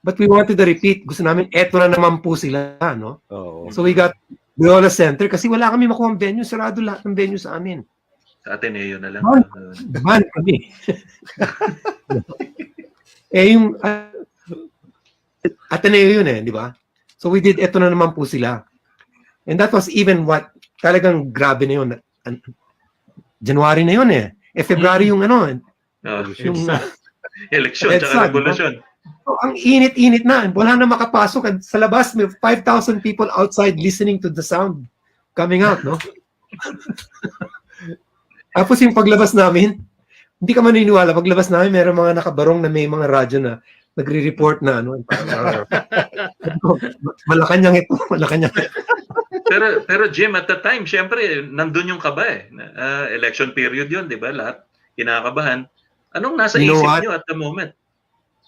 But we wanted to repeat. Gusto namin, eto na naman po sila, no? Oh. So we got Viola Center kasi wala kami makuha ang venue. Sarado lahat ng venue sa amin. Sa Ateneo na lang. Ban kami. Yung Ateneo yun di ba? So we did, eto na naman po sila. And that was even what, talagang grabe na yun. January na yun February yung yung election tsaka revolution. So, ang init-init na. Wala na makapasok. Sa labas, may 5,000 people outside listening to the sound coming out, no? Tapos yung paglabas namin, hindi ka maniniwala. Paglabas namin, meron mga nakabarong na may mga radyo na nagre-report na Malacanang ito, Malacanang. pero Jim, at the time, syempre, nandun yung kaba election period yun, di ba? Lahat kinakabahan. Anong nasa isip nyo at the moment?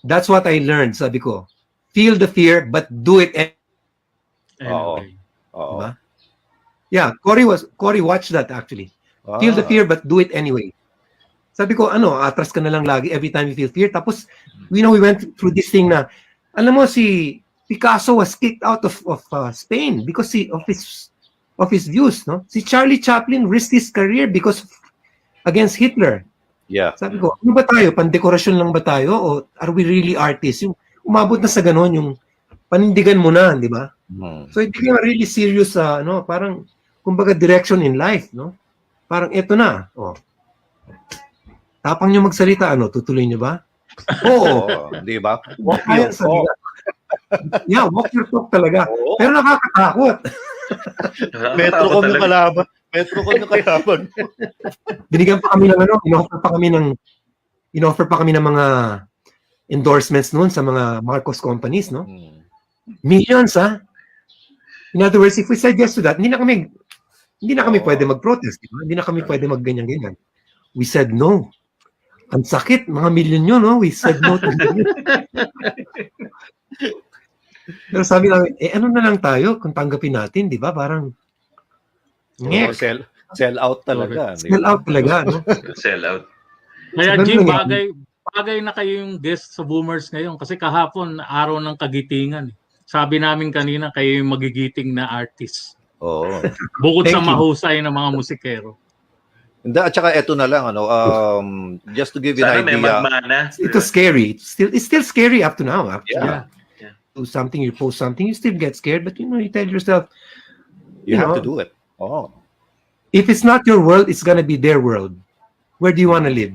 That's what I learned, sabi ko. Feel the fear, but do it anyway. Diba? Yeah, Cory watched that actually. Feel the fear, but do it anyway. Sabi ko, atras ka na lang lagi every time you feel fear. Tapos, we went through this thing na, alam mo, si Picasso was kicked out of Spain because of his views, no? Si Charlie Chaplin risked his career because against Hitler. Yeah. Sabi ko, ano ba tayo? Pandekorasyon lang ba tayo? O are we really artists? Yung umabot na sa ganon, yung panindigan mo na, di ba? So it became a really serious, parang, kumbaga, direction in life, no? Parang eto na. Tapang nyo magsalita, tutuloy nyo ba? Oo. Di ba? Walk your talk. Yeah, walk your talk talaga. Pero nakakatakot. Metro ko yung kalaban. Binigyan pa kami ng inoffer pa kami ng mga endorsements noon sa mga Marcos companies, no? Millions, ha? In other words, if we said yes to that, hindi na kami pwede mag-protest, diba? Hindi na kami pwede mag-ganyan-ganyan. We said no. Ang sakit, mga milyon yun, no? We said no to million. Pero sabi namin, ano na lang tayo kung tanggapin natin, di ba? Parang, sell out talaga. Sell out talaga, no? Sell out. Kaya Jim, bagay na kayo yung guest sa Boomers ngayon kasi kahapon, araw ng kagitingan. Sabi namin kanina, kayo yung magigiting na artist. Bukod sa mahusay ng mga musikero. At saka eto na lang, just to give you an idea. It's scary. It's still scary up to now, actually. Yeah. Do something, you post something, you still get scared, but you tell yourself, you have to do it. If it's not your world, it's gonna be their world. Where do you want to live?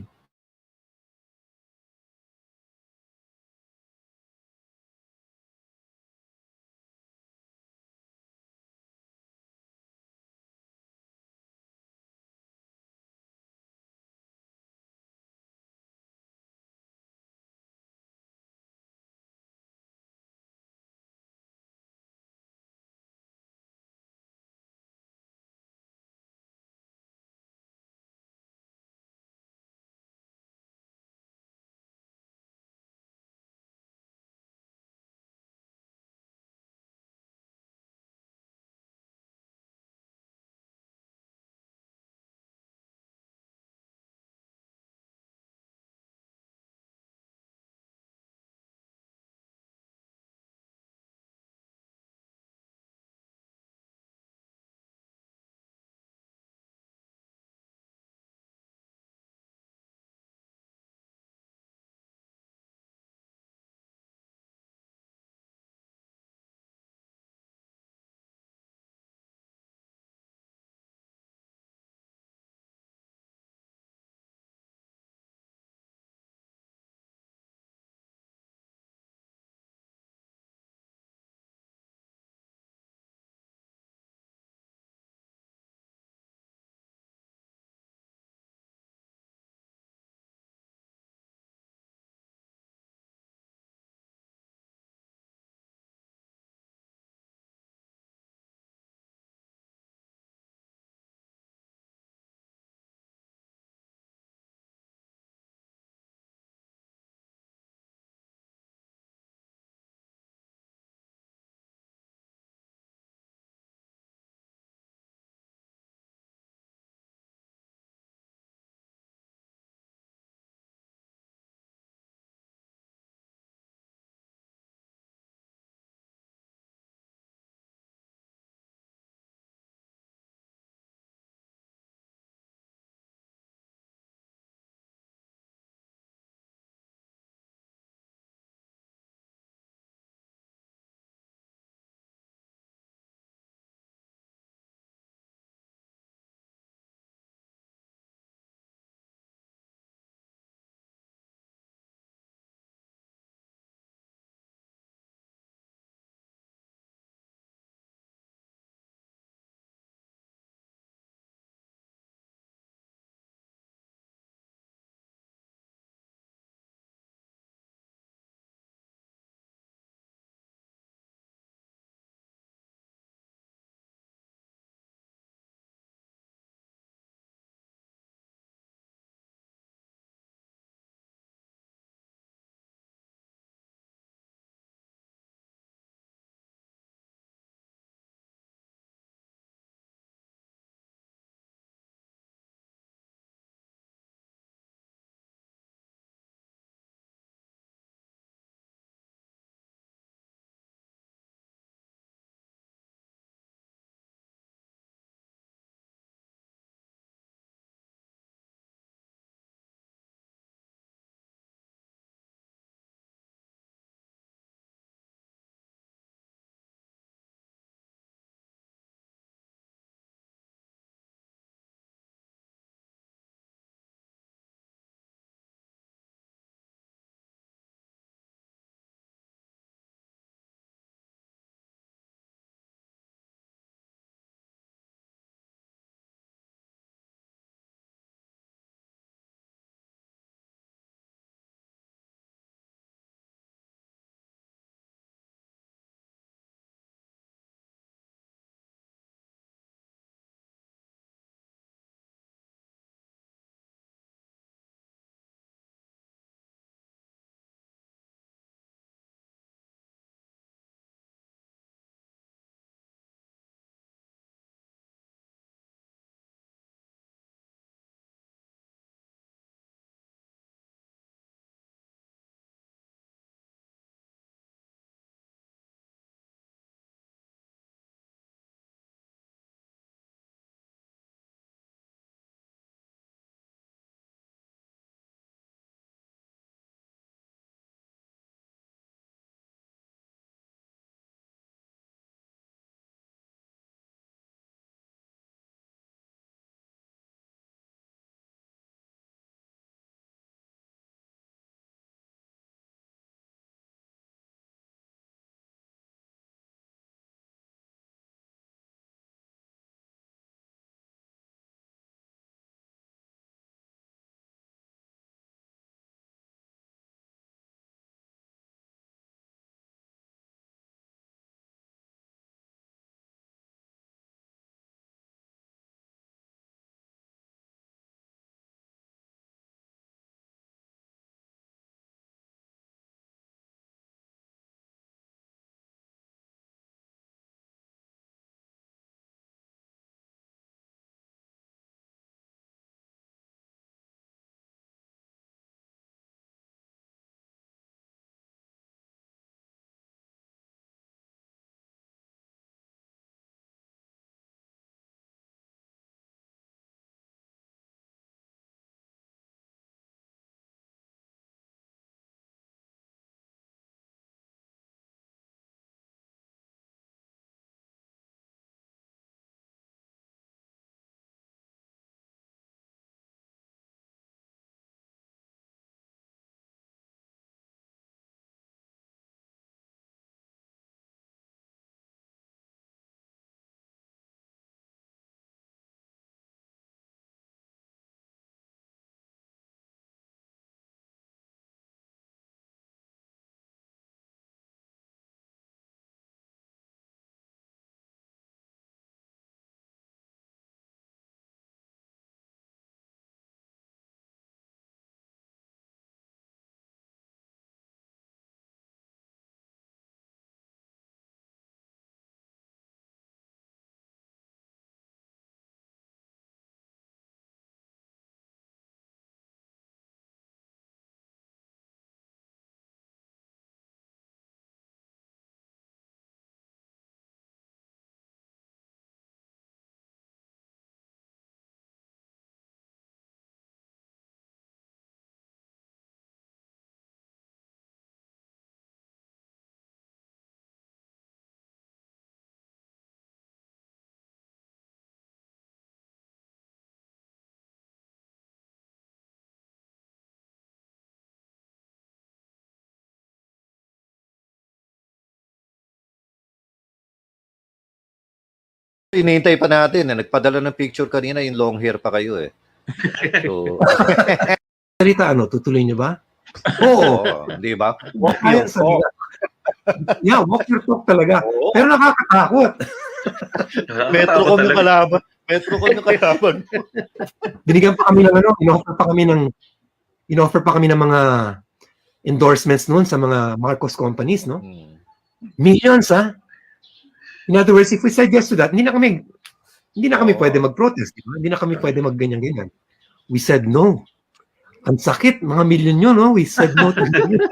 Inihintay pa natin. Nagpadala ng picture kanina, yung long hair pa kayo eh. So, Salita, tutuloy niyo ba? Oo. Di ba? Walk your talk. Yeah, walk your talk talaga. Oo. Pero nakakatakot. Metro ko yung kalaban. Metro ko yung kalaban. Binigyan pa kami ng inoffer pa kami ng mga endorsements noon sa mga Marcos companies, no? Millions, ha? In other words, if we said yes to that, hindi na kami pwede mag-protest, di ba? Hindi na kami pwede mag-ganyan-ganyan. We said no. Ang sakit, mga milyon yun, no? We said no to million.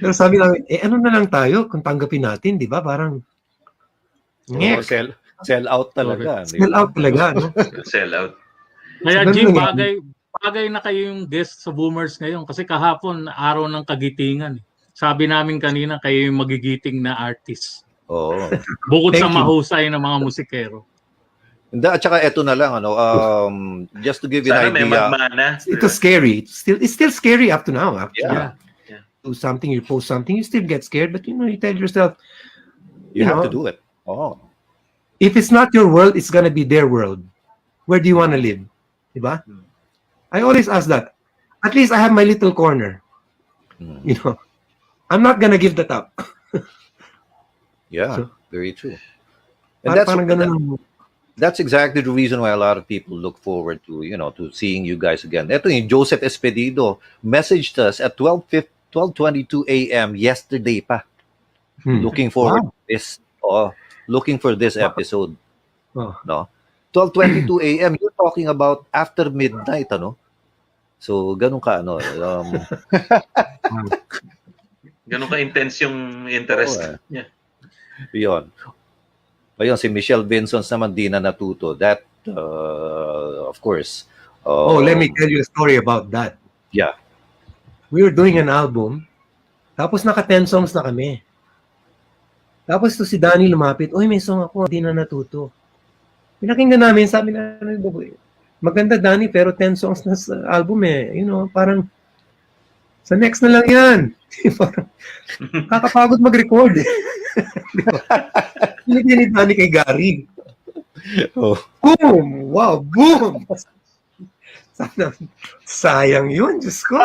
Pero sabi namin, ano na lang tayo kung tanggapin natin, di ba? Parang, sell out talaga. Sell out talaga, no? Sell out. Kaya Jim, bagay na kayo yung guest sa Boomers ngayon kasi kahapon araw ng kagitingan. Sabi namin kanina kayo yung magigiting na artist. Oo. Bukod sa mahusay ng mga musikero. At saka eto na lang just to give you an idea. It was scary. It's still scary up to now. Yeah. Do something, you post something, you still get scared, but you tell yourself, you have to do it. Oh. If it's not your world, it's gonna be their world. Where do you want to live? Diba? I always ask that. At least I have my little corner. I'm not gonna give that up. Yeah, very true. And that's exactly the reason why a lot of people look forward to, to seeing you guys again. Ito yung Joseph Espedido messaged us at 12:22 a.m. yesterday pa. Looking forward to this. Looking for this episode. No? 12:22 a.m. You're talking about after midnight, ano? So, ganun ka, ganun ka-intense yung interest niya. Yun. Ayun, si Michelle Vinsons naman di na natuto. That, of course. Let me tell you a story about that. Yeah. We were doing an album, tapos naka 10 songs na kami. Tapos to si Danny lumapit, may song ako, di na natuto. Pinakinggan namin, sabi na, maganda Danny, pero 10 songs na sa album parang, sa next na lang yan. Parang, kakapagod mag-record Pinigyan ni Danny kay Gary. Boom! Wow, boom! Sana, sayang yun, Diyos ko.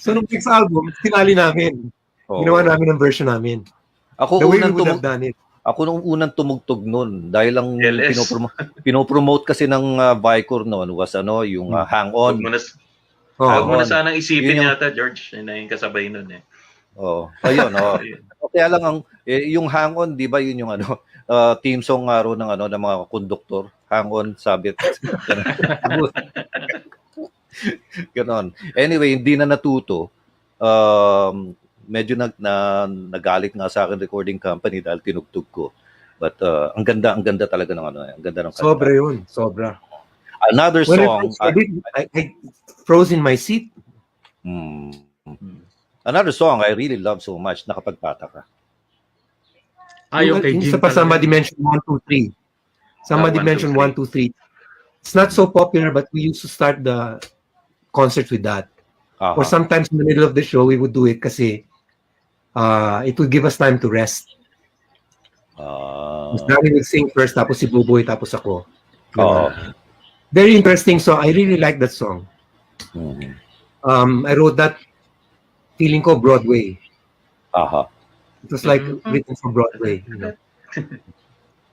So, nung next album, tinali namin. Ginawa namin ang version namin. The way we would have done it. Ako nung unang tumugtog noon dahil lang pinopromote kasi ng Vicor noon was yung Hang On. Huwag mo na sanang isipin yata, George, na yung kasabay noon eh. Ayun. Kaya lang yung Hang On, 'di ba, yun yung team song ng ng mga konduktor. Hang On, sabit. Ganon. Anyway, hindi na natuto. Medyo nagalit nga sa akin recording company dahil tinugtog ko. But ang ganda talaga ng ang ganda ng kanta. Sobra yun, sobra. Another song, I froze in my seat. Another song I really love so much, Nakapagtataka. Okay, somebody mentioned 1, 2, 3. Somebody mentioned 1, 2, 3. It's not so popular, but we used to start the concert with that. Or sometimes in the middle of the show, we would do it kasi it would give us time to rest. Danny would sing first, tapos si Boboy, tapos ako. Very interesting song. I really like that song. I wrote that feeling ko Broadway. It was like written for Broadway.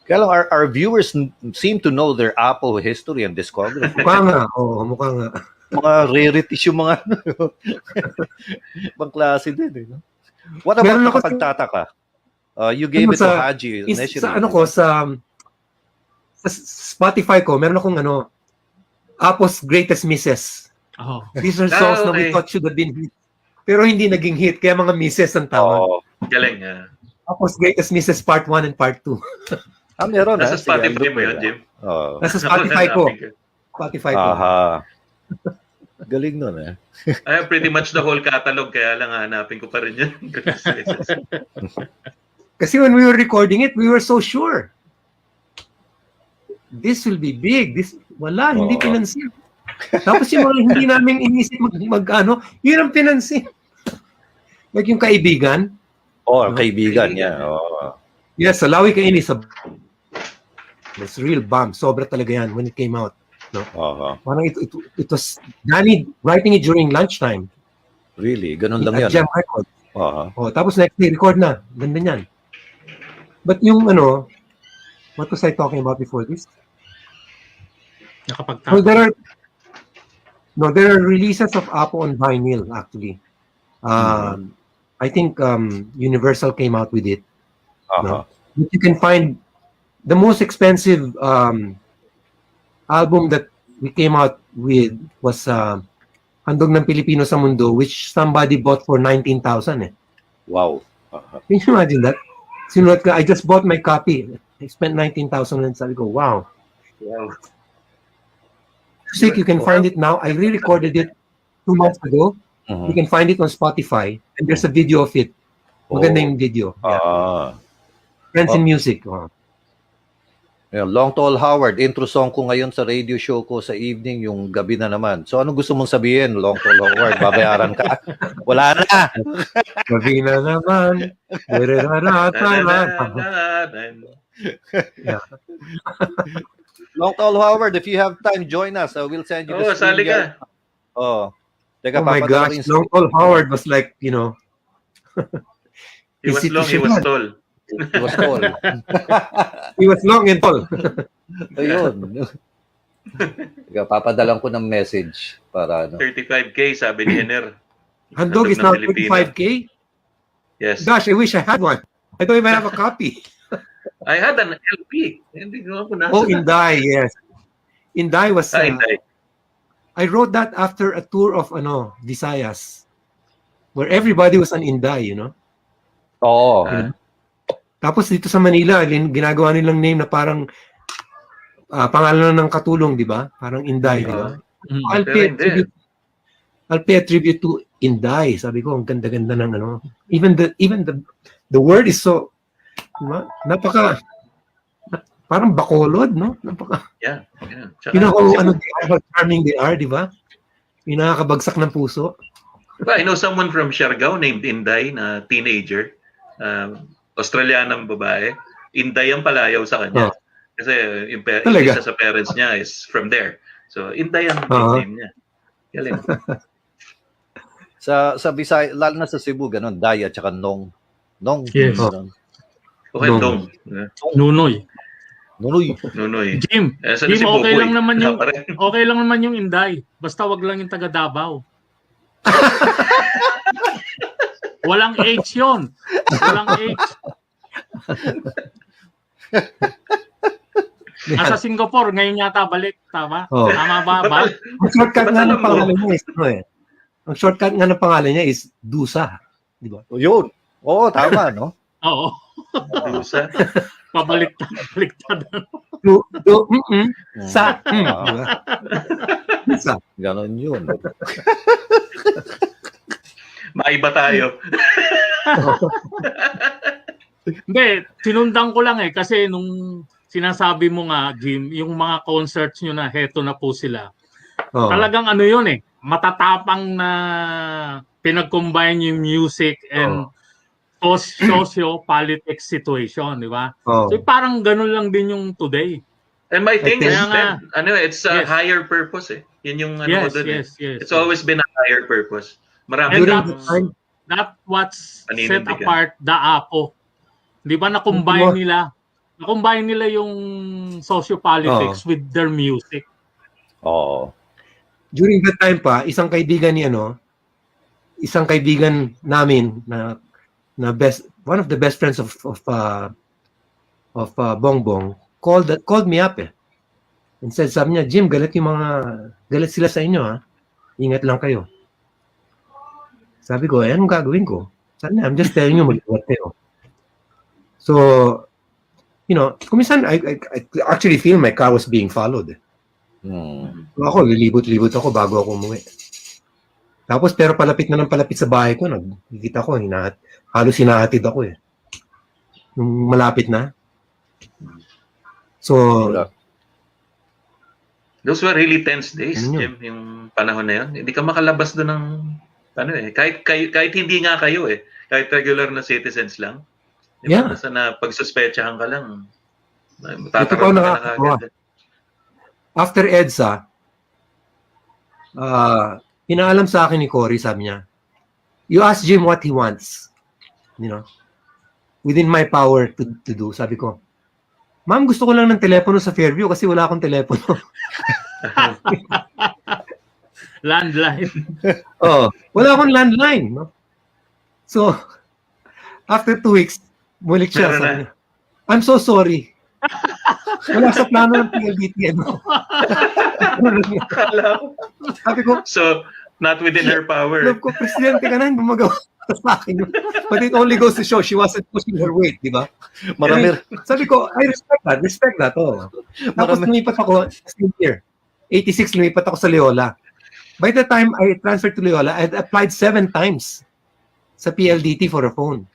Kaya lang, our viewers seem to know their APO history and discography. Mukha nga. Mga rarities yung mga ibang klase din. What about Nakapagtataka? You gave it to Haji. Sa Spotify ko, meron akong APO's Greatest Misses. These are songs na we thought should have been hit. Pero hindi naging hit, kaya mga misses ang tawag. Galing. APO's Greatest Misses Part 1 and Part 2. Meron. Nasa Spotify mo yun, Jim? Nasa Spotify ko. Spotify ko. Galing nun Pretty much the whole catalog, kaya lang hanapin ko pa rin yun. Kasi when we were recording it, we were so sure. This will be big. Hindi pinansin. Tapos yung mga hindi namin inisip yun ang pinansin. Like yung Kaibigan, Kaibigan niya. Oh. Yes, Salawi Kainis. It's real bomb. Sobra talaga yan when it came out. No? Parang it was Danny writing it during lunchtime. Really? Ganun lang yan. Jam record. Tapos next day, record na. Ganda niyan. But yung what was I talking about before this? Well, there are releases of APO on vinyl actually. I think Universal came out with it. No? But you can find the most expensive album that we came out with was Handog ng Pilipino sa Mundo, which somebody bought for 19,000 eh. Wow. Can you imagine that? Sinulat ka, I just bought my copy. I spent 19,000 and sabi ko, wow. Music, you can find it now. I re-recorded it 2 months ago. You can find it on Spotify. And there's a video of it. Maganda yung video. Friends in Music. Yeah, Long Tall Howard, intro song ko ngayon sa radio show ko sa evening, yung gabi na naman. So ano gusto mong sabihin, Long Tall Howard? Babayaran ka? Wala na! Gabi na naman. Long Tall Howard, if you have time, join us. We'll send you the sali ka. Teka, oh my gosh, Long Tall Howard was like, he was long, he was tall. He was tall. He was long and tall. Ayun. Teka, papadalan ko ng message para 35K, sabi ni Henner. Handog is now 35K? Yes. Gosh, I wish I had one. I don't even have a copy. I had an LP. Hindi ko nasa. Oh, Inday, yes. Inday was... Inday. I wrote that after a tour of Visayas, where everybody was an Inday, Tapos dito sa Manila, ginagawa nilang name na parang pangalan ng katulong, di ba? Parang Inday, di ba? I'll pay a tribute to Inday. Sabi ko, ang ganda-ganda ng Even the word is so, diba? Parang bakolod, no? Yeah. How charming they are, di ba? Yung nakakabagsak ng puso. Diba, I know someone from Siargao named Inday na teenager. Australianang babae. Inday ang palayaw sa kanya. Kasi yung isa sa parents niya is from there. So, Inday ang name niya. Galing. Sa Bisaya, lalo na sa Cebu, ganun, Day at saka Nong. Nong. Yes. Nong. Nunoy. Si Jim, okay lang naman yung Inday. Basta wag lang yung taga Davao. Walang H yun. Walang H. Nasa Singapore, ngayon yata balik. Tama? Tama ba? Ang shortcut nga ng pangalan niya is Ang shortcut nga ng pangalan niya is Dusa. Di ba? Yun. Oo, tama, no? Oo. Dusa. Pabaliktad. Sa. Dusa. Ganon yun. Maiba tayo. Hindi, sinundan ko lang kasi nung sinasabi mo nga, Jim, yung mga concerts nyo na heto na po sila. Talagang yun matatapang na pinag-combine yung music and socio-politics situation, di ba? So parang ganun lang din yung today. And my thing is, it's a higher purpose Yun yung yes. It's always been a higher purpose. Marami that's what's set apart the APO. Di ba na-combine nila yung socio-politics with their music. During that time pa, isang kaibigan namin na one of the best friends of Bongbong called me up and sabi niya, Jim, galit sila sa inyo ingat lang kayo. Sabi ko, anong gagawin ko? Sabi niya, I'm just telling you, mag-iwat kayo. So, kuminsan, I actually feel my car was being followed. So ako, lilibot-libot ako bago ako umuwi. Tapos, pero palapit sa bahay ko, nakikita ko, halos hinahatid ako Nung malapit na. So, those were really tense days, Jim, yung panahon na yun. Hindi ka makalabas doon ng, kahit hindi nga kayo kahit regular na citizens lang. Yeah. Basta na pagsuspechahan ka lang, Ito pa tataroon ka na nakakatawa. kagad. After EDSA, pinaalam sa akin ni Cory, sabi niya, you ask Jim what he wants. You know, within my power to do. Sabi ko, ma'am, gusto ko lang ng telepono sa Fairview kasi wala akong telepono. Landline. Wala akong landline. No? So, after 2 weeks, mulik siya. Sabi niya, I'm so sorry. Wala sa plano ng PLDT. Ano? Sabi ko, so, not within her power. love ko, presidente ka na, hindi mo magawa sa akin. But it only goes to show she wasn't pushing her weight, di ba? Marami. Sabi ko, I respect that. Oh. Tapos lumipat ako, same year. 86, lumipat ako sa Loyola. By the time I transferred to Loyola, I had applied 7 times sa PLDT for a phone.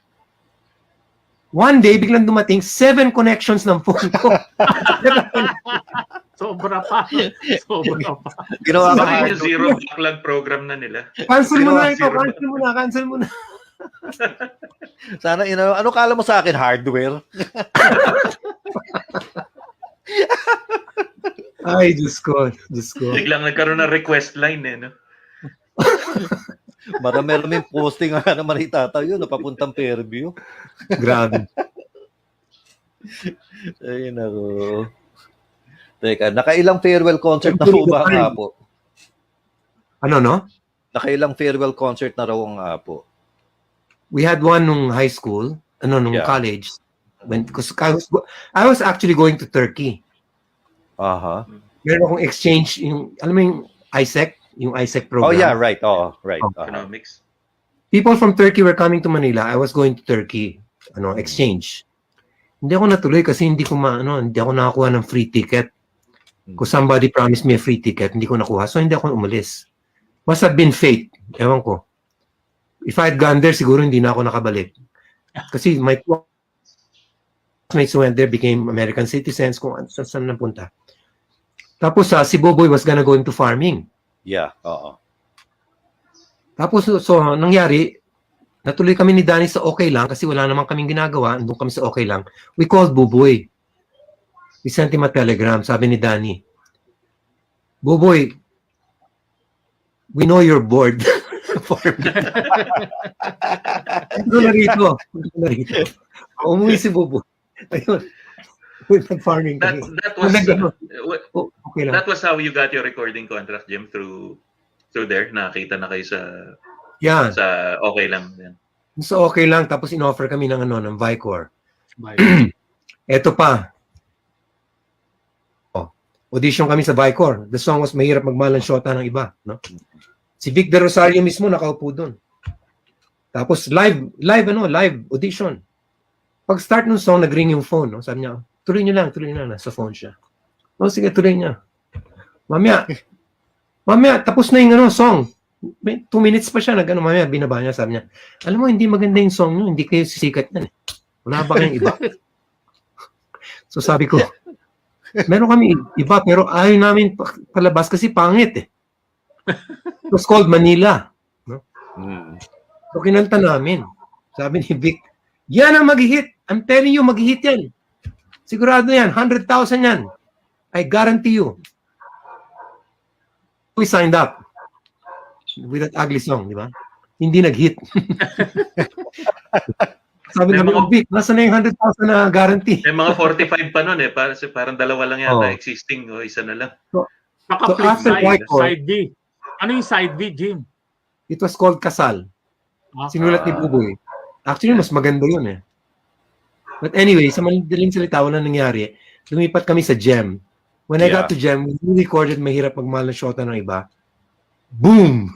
One day, biglang dumating 7 connections ng phone ko. Sobra pa. Ginawa ka Baka yung zero backlog program na nila. Cancel mo na ito, cancel mo na. Sana, ano kala mo sa akin? Hardware? Ay, Diyos ko. Biglang nagkaroon ng request line no? Marami posting nga naman itatayo na papuntang Fairview. Grabe. Ay, nako. Teka, nakailang farewell concert na po ba ang Apo? Ano, no? Nakailang farewell concert na raw ang Apo? We had one nung high school, nung college. Because I was actually going to Turkey. Aha. Meron akong exchange, alam mo yung ISEC? Yung ISEC program. Oh, yeah, right. Oh, right. Economics. People from Turkey were coming to Manila. I was going to Turkey, exchange. Hindi ako natuloy kasi hindi ako nakakuha ng free ticket. Kung somebody promised me a free ticket, hindi ko nakuha. So, hindi ako umalis. Must have been fate. Ewan ko. If I had gone there, siguro hindi na ako nakabalik. Kasi my classmates who went there became American citizens kung saan napunta. Tapos, si Boboy was gonna go into farming. Yeah, oo. Tapos, so, nangyari, natuloy kami ni Danny sa okay lang kasi wala namang kaming ginagawa. Andun kami sa okay lang. We called Boboy. We sent him a telegram. Sabi ni Danny, Boboy, we know you're bored. Ito na rito. Umuwi si Boboy. Ayun. Nag-farming kami. That was how you got your recording contract, Jim, through there. Nakita na kayo sa okay lang. Yan. So okay lang, tapos in-offer kami ng Vicor. Eto pa. Audition kami sa Vicor. The song was Mahirap Magmahal ng Shota ng Iba, no? Si Vic De Rosario mismo nakaupo doon. Tapos live audition. Pag start ng song, nag-ring yung phone, no? Sabi niya, tuloy niyo lang, nasa phone siya. O sige, tuloy niya. Mamaya, tapos na yung song. 2 minutes pa siya, mamaya, binaba niya, sabi niya, alam mo, hindi maganda yung song niyo, hindi kayo sisikat yan. Wala ba kayong iba? So sabi ko, meron kami iba, pero ayaw namin palabas kasi pangit. It was called Manila. No? So kinanta namin. Sabi ni Vic, yan ang mag-hit. I'm telling you, mag-hit yan. Sigurado yan, 100,000 yan. I guarantee you. We signed up with that ugly song, di ba? Hindi nag-hit. Sabi namin, Vic, nasa na yung 100,000 na guarantee? May mga 45 pa nun parang dalawa lang yata existing o isa na lang. Side B. Ano yung side B, Jim? It was called Kasal. Sinulat ni Boboy. Actually, mas maganda yun eh. But anyway, sa madaling salita, wala nangyari. Lumipat kami sa Gem. When I got to Gem, we recorded Mahirap Magmahal ng Shota ng Iba. Boom!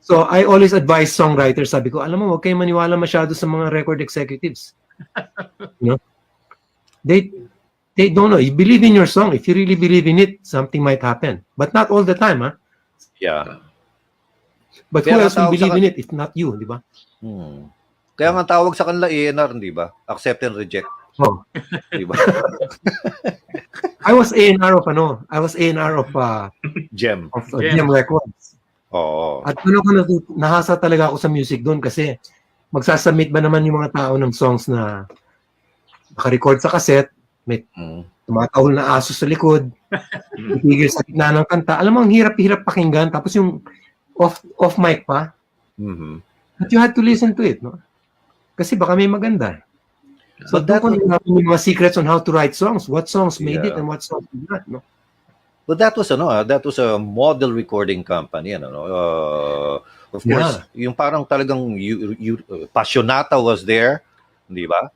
So, I always advise songwriters, sabi ko, alam mo, huwag kayong maniwala masyado sa mga record executives. You know? They don't know. You believe in your song. If you really believe in it, something might happen. But not all the time, huh? Yeah. But who else will believe in it if not you, di ba? Kaya nga tawag sa kanila A&R, di ba? Accept and reject. Di ba? I was A&R of Gem. Gem. Gem Records. Oo. At nahasa talaga ako sa music doon kasi magsasubmit ba naman yung mga tao ng songs na naka-record sa cassette, may tumatahol na aso sa likod, itigil sa gitna ng kanta. Alam mo, ang hirap-hirap pakinggan. Tapos yung off mic pa. But you had to listen to it, no? Kasi baka may maganda. So doon ko natin yung mga secrets on how to write songs. What songs made it and what songs did not, no? But that was a model recording company, of course, yung parang talagang Passionata was there, di ba?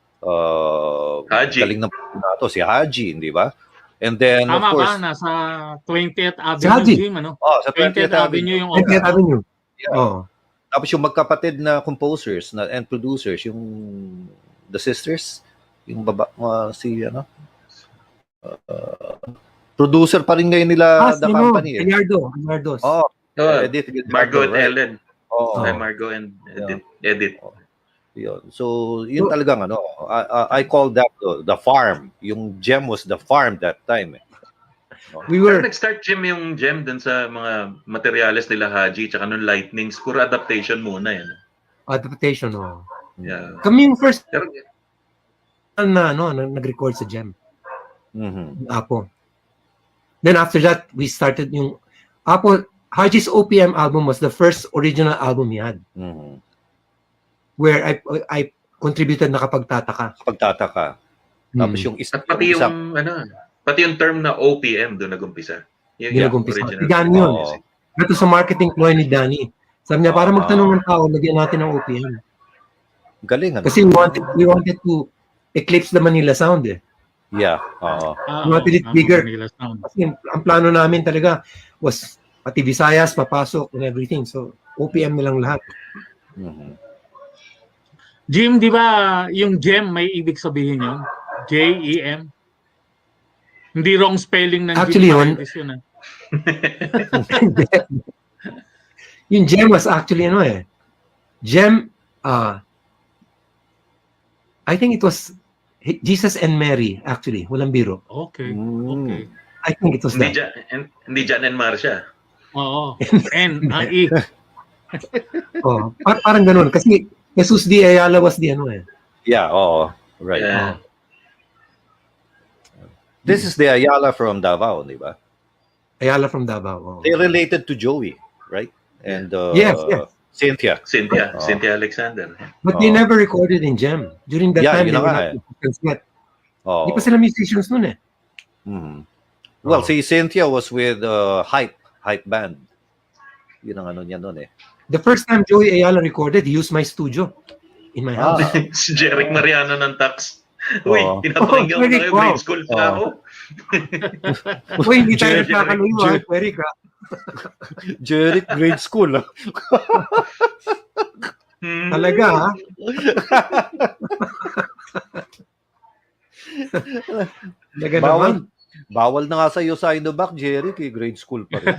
Haji. Galing ng Passionata si Haji, di ba? And then Tama of course, ba nasa 20th Si Avenue, Haji. Jim, ano? sa 20th Avenue. yung 20th Avenue. Yeah. Oh. Tapos yung magkapatid na composers and producers, yung the sisters, yung si producer pa rin ngayon nila the company. Gallardo. Oh, Edith, Margot and Ellen. Oh. Margot and Edith. Yun. So, yun talagang I call that the farm. Yung Gem was the farm that time. Pero nag-start yung Gem dun sa mga materials nila Haji tsaka nung Lightnings. Puro adaptation muna yan. Adaptation, Yeah. Kami yung first na nag-record sa Gem. APO. Then after that, we started yung APO. Haji's OPM album was the first original album he had. Where I contributed na Kapagtataka. Tapos yung At pati yung term na OPM doon nag-umpisa. Nag-umpisa. Yan yun. Ito sa marketing ploy ni Danny. Sabi niya, para magtanong ng tao, lagyan natin ng OPM. Galing, Kasi we wanted to eclipse the Manila sound, eh. Yeah. We wanted it bigger. Kasi ang plano namin talaga was pati Visayas, papasok and everything. So, OPM na lang lahat. Jim, di ba yung Gem may ibig sabihin yun? J-E-M? Hindi wrong spelling ng Actually, Jim Paredes yun. Yung Gem was actually Gem, I think it was Jesus and Mary, actually. Walang biro. Okay. I think it was that. Hindi Jan and Marcia. Oo. N-I-E. Parang ganun. Kasi Jesus D. Ayala was the Yeah, right. Yeah. This is the Ayala from Davao, di ba? Ayala from Davao. They related to Joey, right? And yes. Cynthia Alexander. But they never recorded in Gem. During that time, they were not musicians yet. Di pa sila musicians nun eh. Well, si Cynthia was with Hype Band. Yun ang niya nun eh. The first time Joey Ayala recorded, he used my studio in my house. Si Jeric Mariano ng Tax. Uy, pinapakinggan ko kayo, grade school pa ako. Uy, hindi tayo nagkakaluyo, Jeric ha. Jeric, grade school. Talaga ha? Talaga naman. Bawal na nga sa'yo sa Inobak, Jeric, grade school pa rin.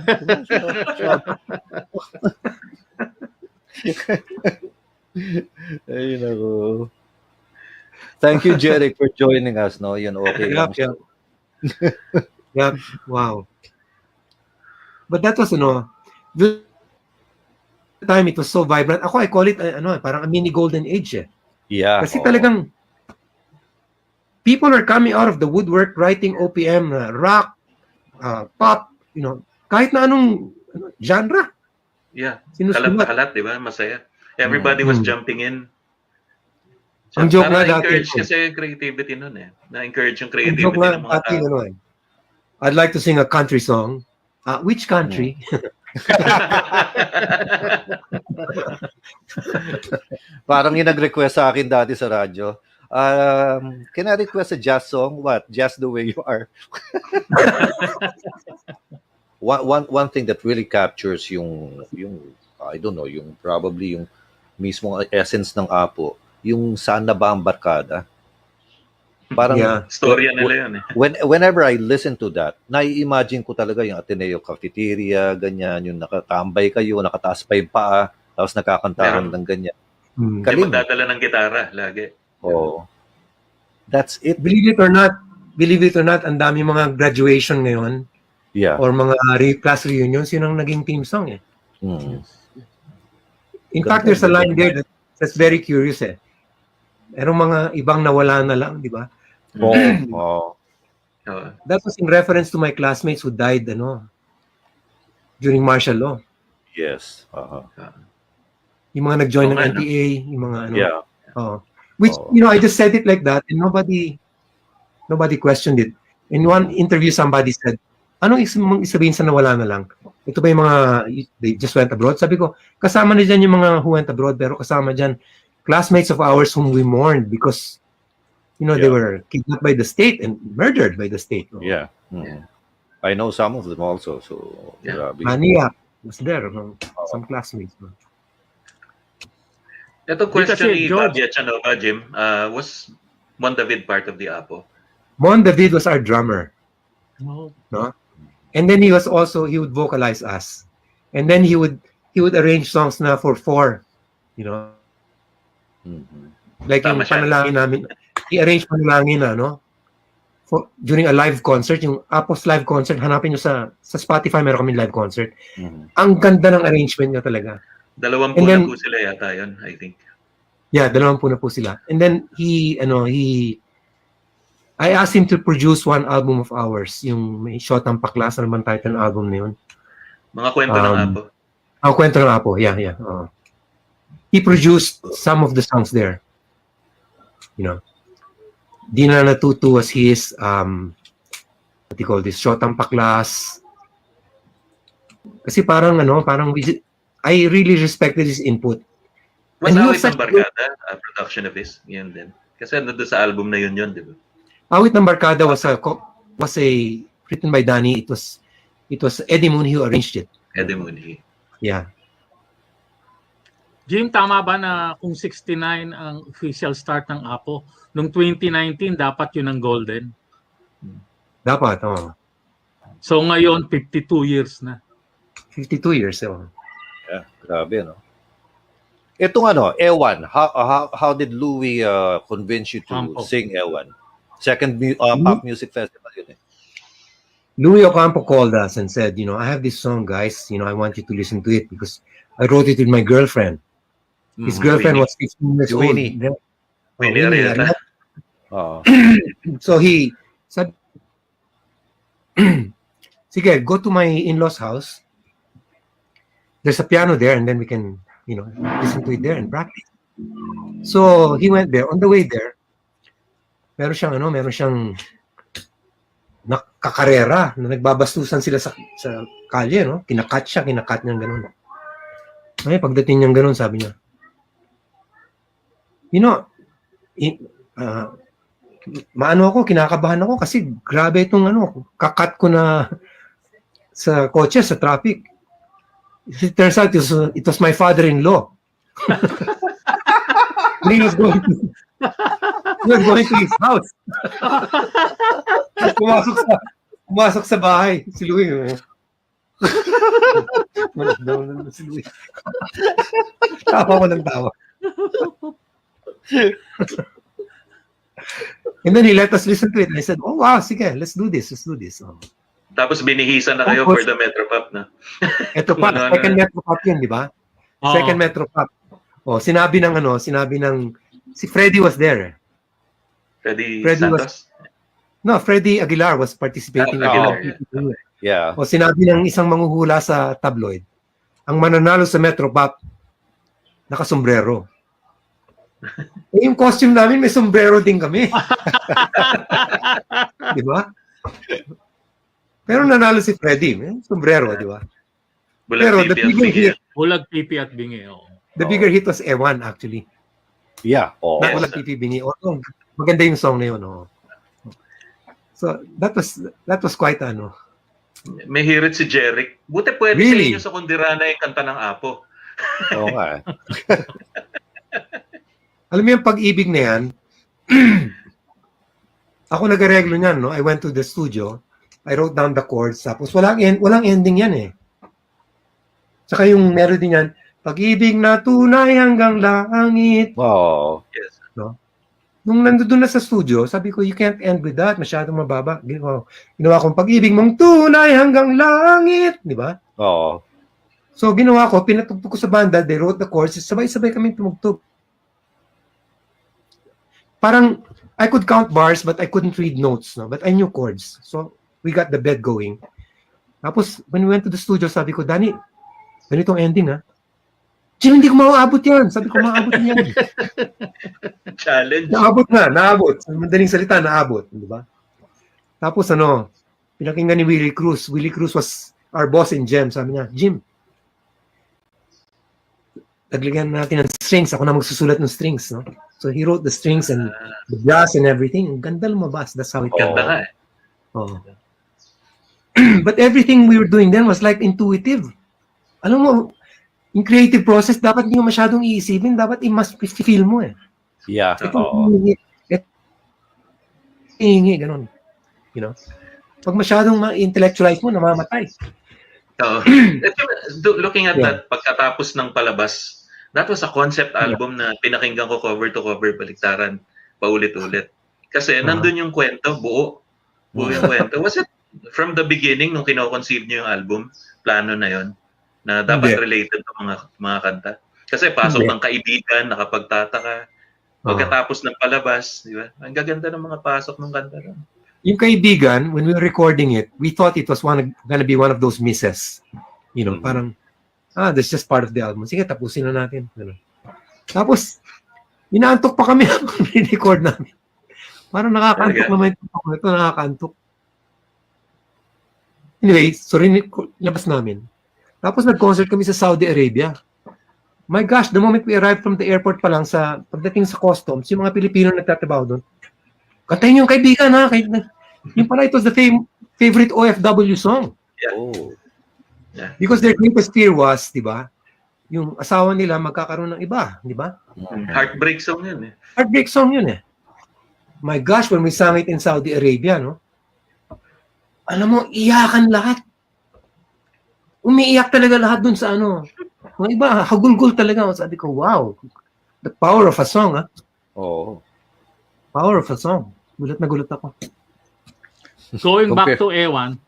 Ay, nako. Thank you, Jeric, for joining us. No, yun okay. Yep. Wow. But that was the time it was so vibrant. Ako, I call it parang a mini golden age eh. Yeah. Kasi talagang people are coming out of the woodwork writing OPM, rock, pop, kahit na anong genre. Yeah. Kalat, di ba? Masaya. Everybody was jumping in. Ang joke na dati. Na-encourage kasi creativity nun eh. Na-encourage yung creativity ng mga tao. I'd like to sing a country song. Which country? Parang yung nag-request sa akin dati sa radyo. Can I request a jazz song? What? Just the way you are. One thing that really captures yung I don't know, yung probably yung mismong essence ng APO, yung Saan na ba ang barkada? Parang storya nila yun eh. Whenever I listen to that, nai-imagine ko talaga yung Ateneo Cafeteria, ganyan, yung nakatambay kayo, nakataas pa yung paa, tapos nakakantahan ng ganyan. Kaling magdadala ng gitara lagi. That's it. Believe it or not, ang dami mga graduation ngayon. Yeah. Or mga class reunions, yun ang naging theme song eh. In fact, there's a line there that's very curious eh. Merong mga ibang nawala na lang, di ba? That was in reference to my classmates who died during martial law. Yes. Yung mga nag-join ng NPA, yung mga Yeah. Which, I just said it like that and nobody questioned it. In one interview, somebody said, anong isabihin sa nawala na lang? Ito ba yung mga, they just went abroad? Sabi ko, kasama na dyan yung mga who went abroad, pero kasama dyan classmates of ours whom we mourned because, they were kidnapped by the state and murdered by the state. Yeah. I know some of them also. So, Mania was there, some classmates. Ito question ni Bobby Chanova, Jim, was Mon David part of the APO? Mon David was our drummer. No? And then he would vocalize us. And then he would arrange songs na for 4, Like yung panalangin namin. He arranged panalangin during a live concert, yung APO's live concert, hanapin nyo sa Spotify, meron kami live concert. Ang ganda ng arrangement niya talaga. 20 na po sila yata yun, I think. Yeah, 20 na po sila. And then I asked him to produce one album of ours, yung may Shot ang Paklas, ano man title ng album na yun. Mga kwento ng APO. Kwento ng APO, yeah. He produced some of the songs there. Di na natuto was his, what do you call this, Shot ang Paklas. Kasi parang I really respected his input. Was Awit ng Barkada a production of his? Yan din. Kasi doon sa album na yun, di ba? Awit ng Barkada was written by Danny. It was Eddie Mooney who arranged it. Eddie Mooney. Yeah. Jim, tama ba na kung 69 ang official start ng APO, noong 2019 dapat yun ang golden? Dapat, So ngayon 52 years na. 52 years, Yeah, grabe, no? Itong Ewan, how did Louie convince you to sing Ewan? Second pop music festival yun eh. Louie Ocampo called us and said, I have this song, guys. I want you to listen to it because I wrote it with my girlfriend. His girlfriend was 15 years old. Winnie. So he said, sige, go to my in-laws house. There's a piano there and then we can, listen to it there and practice. So he went there. On the way there, meron siyang nakakarera na nagbabastusan sila sa kalye, kinakat niya ganun. Ay, pagdating niyang ganun, sabi niya, maano ako, kinakabahan ako kasi grabe itong kakat ko na sa kotse, sa traffic. It turns out it was my father-in-law. He was going to his house. Pumasok sa bahay si Louie. Si Louie. Tawa ko ng tawa. And then he let us listen to it. And I said, oh wow, sige, let's do this. Tapos binihisan na kayo for the Metropop na. Ito pa, second Metropop yun, di ba? Second Metropop. Sinabi ng si Freddy was there. Freddy Santos? Freddy Aguilar was participating. Yeah. Sinabi ng isang manghuhula sa tabloid, ang mananalo sa Metropop, nakasombrero. Yung costume namin, may sombrero din kami. Di ba? Pero nanalo si Freddy, sombrero, di ba? Bulag pipi at bingi. The bigger hit was Ewan, actually. Yeah. Bulag pipi, bingi. Maganda yung song na yun. So, that was quite May hirit si Jeric. Buti pwede sa inyo sa Kundirana yung kanta ng APO. Oo nga. Alam mo yung pag-ibig na yan, ako nag-areglo niyan, I went to the studio, I wrote down the chords, tapos walang ending yan eh. Tsaka yung melody niyan, pag-ibig na tunay hanggang langit. Wow. Yes. Nung nandoon na sa studio, sabi ko, you can't end with that, masyadong mababa. Ginawa kong pag-ibig mong tunay hanggang langit, di ba? Oo. So, ginawa ko, pinatugtog ko sa banda, they wrote the chords, sabay-sabay kami tumugtog. Parang, I could count bars, but I couldn't read notes, no? But I knew chords. So, we got the bed going. Tapos, when we went to the studio, sabi ko, Danny, ganitong ending, ha? Jim, hindi ko maaabot yan. Sabi ko, maaabot yan. Challenge. Naabot. Sa madaling salita, naabot. Di ba? Tapos, pinakinggan ni Willie Cruz. Willie Cruz was our boss in Gem. Sabi niya, Jim, taglagyan natin ng strings. Ako na magsusulat ng strings, no? So he wrote the strings and the brass and everything. Ang ganda lumabas. That's how it Ganda ka eh. Oh. But everything we were doing then was like intuitive. Alam mo, in creative process, dapat hindi mo masyadong iisipin. Dapat i-mas feel mo eh. Yeah. Hingi, ganun. You know? Pag masyadong ma-intellectualize mo, namamatay. Looking at that, pagkatapos ng palabas, that was a concept album na pinakinggan ko cover to cover, baliktaran, paulit-ulit. Kasi nandun yung kwento, buo yung kwento. Was it from the beginning, nung kino-conceive niyo yung album, plano na yon na dapat related to mga kanta? Kasi pasok ng kaibigan, nakapagtataka, pagkatapos ng palabas, di ba? Ang gaganda ng mga pasok ng kanta. Yung kaibigan, when we were recording it, we thought it was gonna be one of those misses. You know, parang, that's just part of the album. Sige, tapusin na natin. Ano. Tapos, inaantok pa kami ang record namin. Parang nakakaantok naman ito, nakakaantok. Anyway, so labas namin. Tapos nag-concert kami sa Saudi Arabia. My gosh, the moment we arrived from the airport pa lang, pagdating sa customs, yung mga Pilipino nagtatrabaho doon, kantahin yung kaibigan, ha? Yung pala, it was the favorite OFW song. Yeah. Oh. Yeah. Because their greatest fear was, di ba, yung asawa nila magkakaroon ng iba, di ba? Heartbreak song yun eh. Heartbreak song yun eh. My gosh, when we sang it in Saudi Arabia, no? Alam mo, iyakan lahat. Umiiyak talaga lahat dun sa Mga iba, hagulgul talaga. Sabi ko, wow, the power of a song, ha? Oh. Power of a song. Gulat na gulat ako. Going back to A1,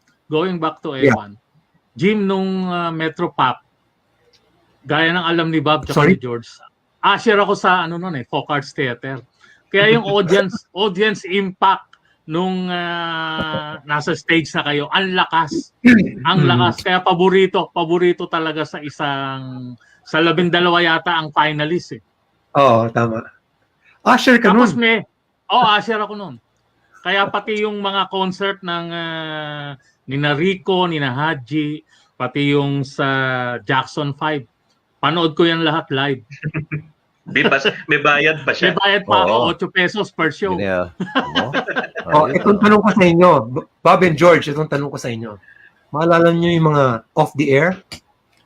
Jim, nung Metro Pop, gaya ng alam ni Bob at ni George, share ako sa Folk Arts Theater. Kaya yung audience impact nung nasa stage na kayo, ang lakas. Ang lakas. Kaya paborito talaga sa sa 12 yata ang finalist eh. Oo, tama. Share ka Tapos nun. share ako nun. Kaya pati yung mga concert ng nina Rico, nina Haji, pati yung sa Jackson 5. Panood ko yan lahat live. May bayad pa siya. May bayad pa ako, 8 pesos per show. Yeah. Itong tanong ko sa inyo, Bob and George, itong tanong ko sa inyo. Maalala niyo yung mga off the air?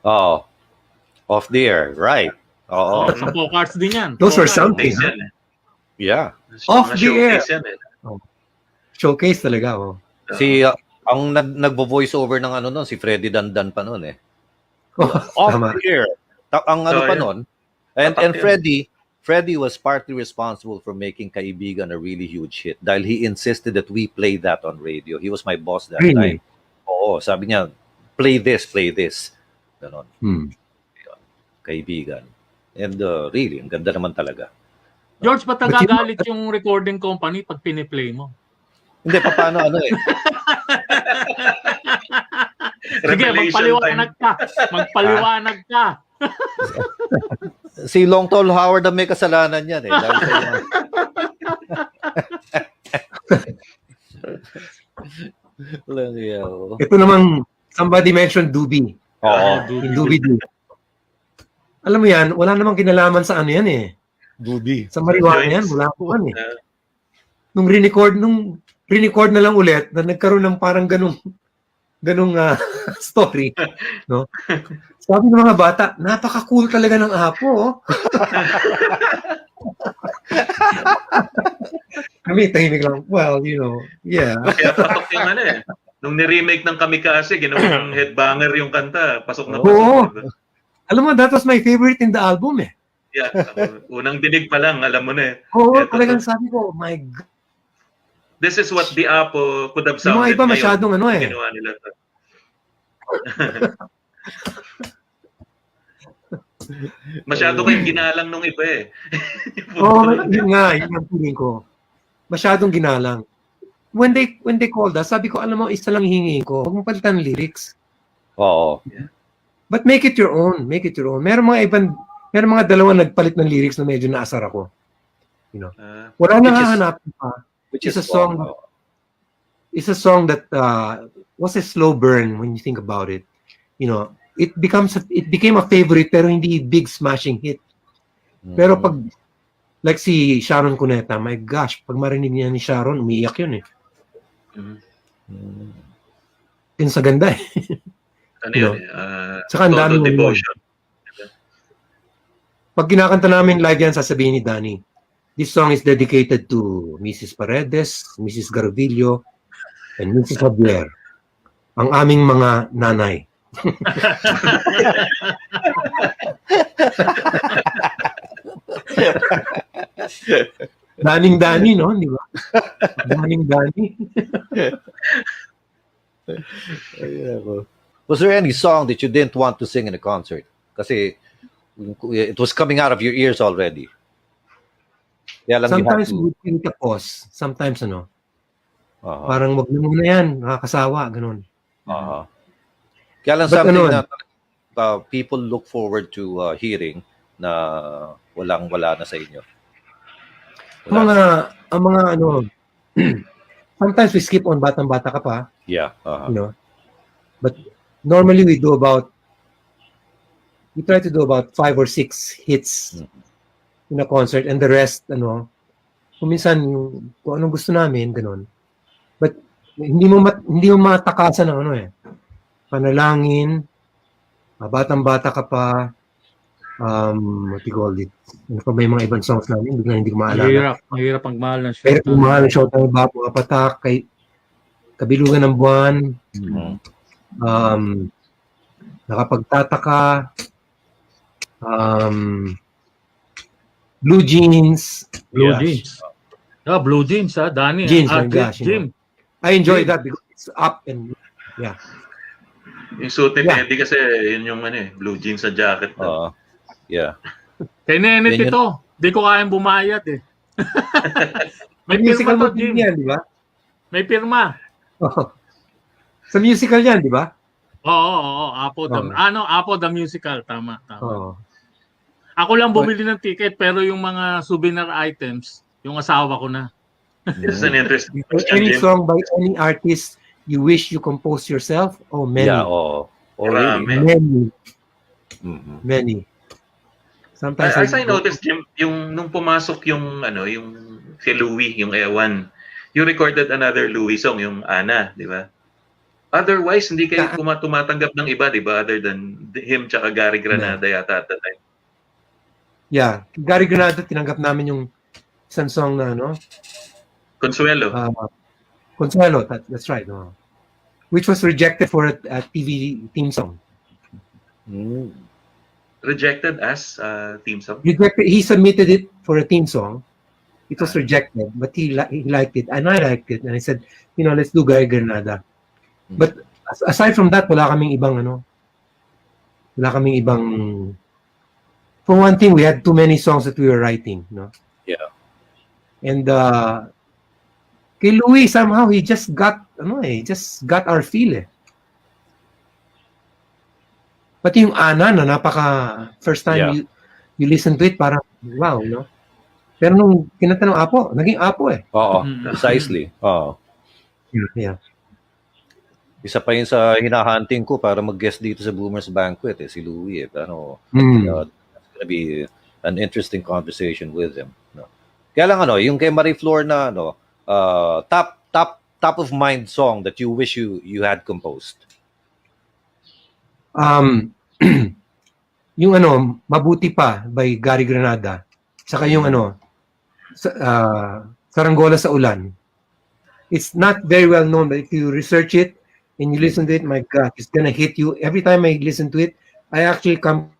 Off the air, right. Oo. Sa Folk Arts din yan. Those were something. Yeah. Off the air. Yan. Showcase talaga. Ang nagvo-voice over ng noon, si Freddy Dandan pa noon eh. Off Tama. the air. Ang pa noon. And Freddy was partly responsible for making Kaibigan a really huge hit dahil he insisted that we play that on radio. He was my boss that time. Oo, sabi niya, play this. Ganon. Kaibigan. And really, ang ganda naman talaga. George, ba't nagagalit yung recording company pag piniplay mo? Hindi, paano Sige, magpaliwanag ka. Si Long Tall Howard ang may kasalanan yan eh. Ito namang somebody mentioned Doobie. Doobie. Alam mo yan, wala namang kinalaman sa yan eh. Doobie. Sa marijuana yan, wala naman eh. Nung re-record na lang ulit, na nagkaroon ng parang ganung story, no? Sabi ng mga bata, napaka-cool talaga ng APO, oh. Kami, tahimik lang. Well, yeah. Kaya patok yung nung ni-remake ng Kamikaze, ginawang headbanger yung kanta, pasok na pasok. Oo. Alam mo, that was my favorite in the album eh. Yeah, unang dinig pa lang, alam mo na eh. Oo, talagang sabi ko, oh my God. This is what the APO could have sounded. Yung mga iba masyadong Ginawa nila to. Masyado kayong ginalang nung iba eh. Yun ang feeling ko. Masyadong ginalang. When they called us, sabi ko, alam mo, isa lang hingin ko. Huwag mong palitan ng lyrics. Oo. But make it your own. Make it your own. Meron mga dalawa nagpalit ng lyrics na medyo naasar ako. You know. Wala nang hahanapin pa. Which It's is a song. It's a song that was a slow burn when you think about it. You know, it became a favorite pero hindi big smashing hit. Pero pag like si Sharon Cuneta, my gosh, pag marinig niya ni Sharon, umiiyak yun eh. Yun sa ganda eh. Ano yun eh? Saka ang dami devotion. Pag kinakanta namin live yan, sasabihin ni Danny, this song is dedicated to Mrs. Paredes, Mrs. Garvillo, and Mrs. Javier. Ang aming mga nanay. Daning-dani, no? Di ba? Daning-dani. Was there any song that you didn't want to sing in a concert? Kasi it was coming out of your ears already. Sometimes we would take a pause. Sometimes, parang wag na muna yan, nakakasawa, ganun. Kaya lang something that people look forward to hearing na walang-wala na sa inyo. Ang mga sometimes we skip on Batang-Bata Ka Pa. Yeah. But normally we try to do about 5 or 6 hits in a concert, and the rest, kung minsan, kung anong gusto namin, ganun. But hindi mo matakasan ng Panalangin, Batang-Bata Ka Pa, what you call it? Ano pa ba yung mga ibang songs namin? Bigla hindi ko maalala. Mahirap ang mahal ng show. Mahirap ang mahal ng show tayo ba? Mga Patak, kay Kabilugan ng Buwan, Nakapagtataka, Blue Jeans. Blue Jeans. Blue Jeans, Danny. Jeans, my gosh. Jim. I enjoy that because it's up and yeah. Yung suit ni Teddy kasi yun yung blue jeans sa jacket. Yeah. Kay Nenit ito. Di ko kayang bumayad eh. May musical pirma to, Jim. Yan, di ba? May pirma. Sa musical yan, di ba? Oo. Apo the musical. Tama. Ako lang bumili ng ticket pero yung mga souvenir items, yung asawa ko na. This is an interesting question, Any Jim. song by any artist you wish you compose yourself? Oh, many. Yeah, Really? Many. Sometimes As I noticed, Jim, nung pumasok yung si Louie, yung Ewan, you recorded another Louie song, yung Ana, di ba? Otherwise, hindi kayo tumatanggap ng iba, di ba? Other than him tsaka Gary Granada yata at the time. Yeah. Gary Granada, tinanggap namin yung isang song na, Consuelo. Consuelo, that's right. Which was rejected for a TV theme song. Rejected as theme song? Rejected. He submitted it for a theme song. It was rejected, but he liked it, and I liked it. And I said, let's do Gary Granada. But aside from that, wala kaming ibang For one thing, we had too many songs that we were writing, Yeah. And kay Louie, somehow he just got our feel eh. Pati yung Ana na first time you listen to it, parang wow, Pero nung kinanta ng Apo, naging Apo eh. Oo, precisely. Oo. Yeah. Isa pa yun sa hinahunting ko para mag-guest dito sa Boomers Banquet si Louie it's gonna be an interesting conversation with him. Kaya lang yung kay Marie Flor na top of mind song that you wish you had composed. Yung Mabuti Pa by Gary Granada. Saka yung Saranggola sa Ulan. It's not very well known, but if you research it and you listen to it, my God, it's gonna hit you. Every time I listen to it, I actually come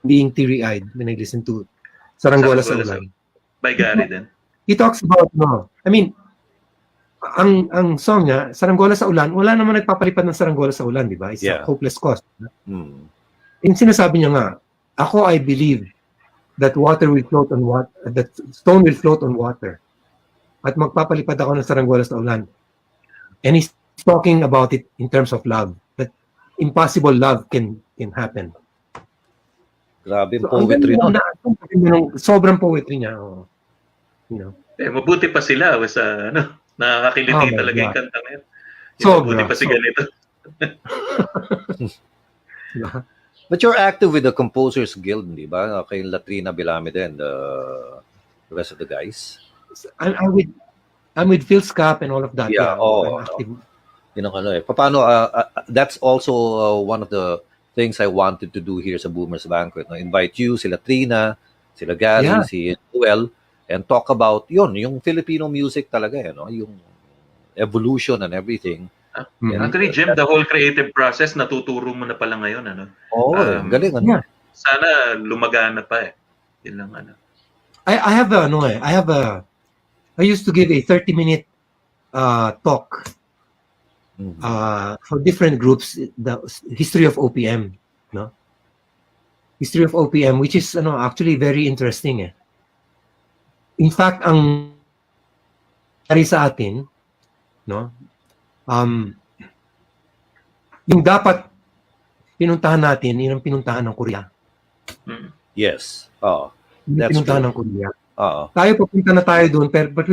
being teary-eyed when I listen to Saranggola sa Ulan. By Gary then. He talks about, ang song niya, Saranggola sa Ulan, wala naman nagpapalipad ng Saranggola sa Ulan, di ba? It's a hopeless cause. Yung sinasabi niya nga, Ako, I believe that water will float on water, that stone will float on water. At magpapalipad ako ng saranggola sa ulan. And he's talking about it in terms of love. That impossible love can happen. Grabe yung poetry nun. Sobrang poetry niya. You know. Mabuti pa sila sa nakakakiliti talaga yung kanta ngayon. Mabuti pa si ganito. But you're active with the Composers Guild, di ba? Kay Latrina Bilamide and the rest of the guys. I'm with Phil Scap and all of that. Yeah, you know, paano, that's also one of the things I wanted to do here sa Boomers Banquet. No? Invite you, si Latrina, sila Gary, si Joel, and talk about yung Filipino music talaga, yung evolution and everything. Actually, Jim, the whole creative process, natuturo mo na pala ngayon, galing, Sana lumagana pa Yun lang, I used to give a 30-minute talk for different groups, the history of OPM, no? History of OPM, which is actually very interesting. In fact, ang sa atin, no? Yung dapat pinuntahan natin, yun ang pinuntahan ng Korea. Yes. Yung pinuntahan ng Korea. Uh-oh. Tayo papunta na tayo doon, but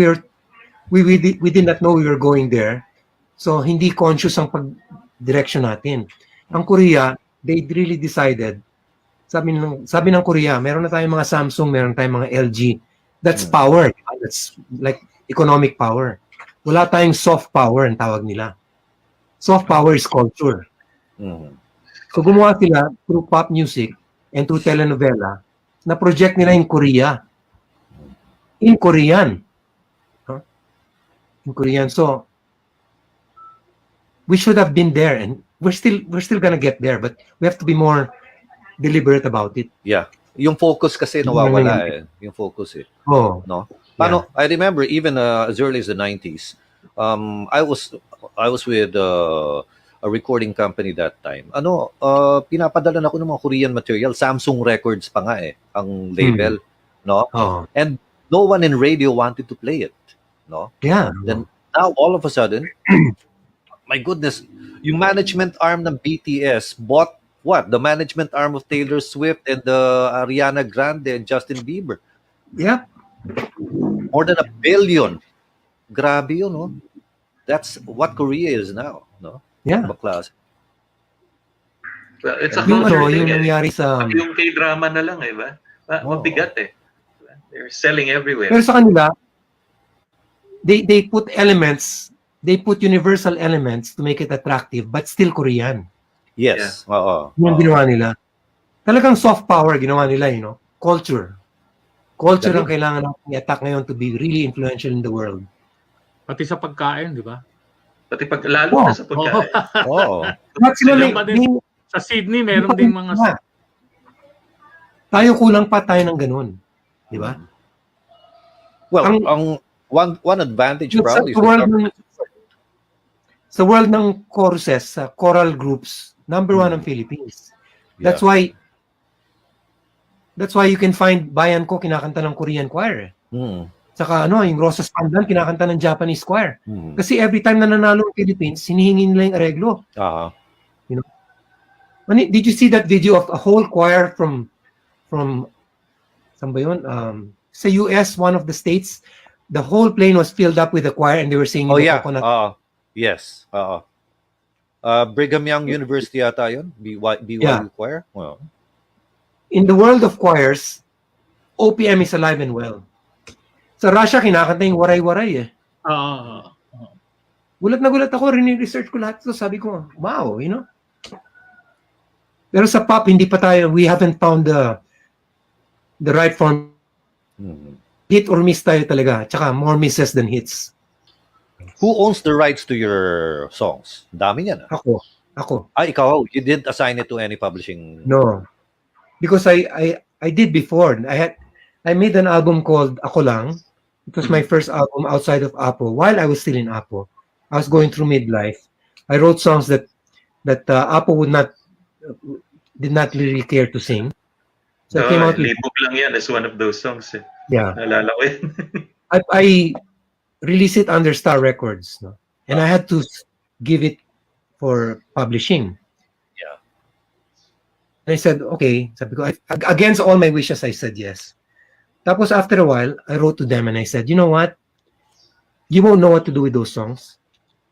we did not know we were going there. So hindi conscious ang pag-direction natin. Ang Korea, they really decided, sabi ng Korea, meron na tayong mga Samsung, meron tayong mga LG. That's power. That's like economic power. Wala tayong soft power ang tawag nila. Soft power is culture. So gumawa sila through pop music and through telenovela na project nila in Korea. In Korean. In Korean. So we should have been there, and we're still gonna get there, but we have to be more deliberate about it. Yeah. Yung focus kasi nawawala Yung focus No? Paano, I remember even as early as the 90s, I was with a recording company that time. Pinapadala na ako ng mga Korean material. Samsung Records pa nga ang label, no? And no one in radio wanted to play it, no? Yeah. Then now all of a sudden, my goodness, yung management arm ng BTS bought what? The management arm of Taylor Swift and Ariana Grande and Justin Bieber. Yeah. More than $1 billion. Grabe yun, no? That's what Korea is now, no? Yeah. Baklas. Well, it's a culture thing. Yung nangyari sa... Yung K-drama na lang, ba? Mabigat They're selling everywhere. Pero sa kanila, they put elements, they put universal elements to make it attractive, but still Korean. Yes. Yung ginawa nila. Talagang soft power ginawa nila, culture. Culture ang kailangan natin i-attack ngayon to be really influential in the world. Pati sa pagkain, di ba? Pati lalo na sa pagkain. Sa Sydney, meron ding mga... Tayo kulang pa tayo ng ganun. Di ba? Well, one advantage probably sa world ng choruses, sa choral groups, number 1 ang Philippines. That's why you can find Bayan Ko kinakanta ng Korean choir. Saka yung Rosas Pandan kinakanta ng Japanese choir. Kasi every time na nanalo ang Philippines, hinihingi nila yung areglo. Did you see that video of a whole choir from saan ba yun? Sa US, one of the states, the whole plane was filled up with a choir and they were singing Coconut. Yes. Brigham Young University yata yun? BYU choir? Well. In the world of choirs, OPM is alive and well. Sa Russia, kinakanta yung waray-waray Gulat na gulat ako, research ko lahat ito. Sabi ko, wow, Pero sa pop, hindi pa tayo, we haven't found the right form. Hit or miss tayo talaga. Tsaka more misses than hits. Who owns the rights to your songs? Dami niyan. Ako. Ikaw, you didn't assign it to any publishing? No. Because I did before. I made an album called Ako Lang. It was my first album outside of APO. While I was still in APO, I was going through midlife. I wrote songs that APO did not really care to sing. So I came out with, Libog lang yan is one of those songs. Eh. yeah. Naalala ko yun. I released it under Star Records, no? And I had to give it for publishing. Yeah. And I said, okay. Sabi ko, against all my wishes, I said yes. Tapos after a while, I wrote to them and I said, you know what? You won't know what to do with those songs.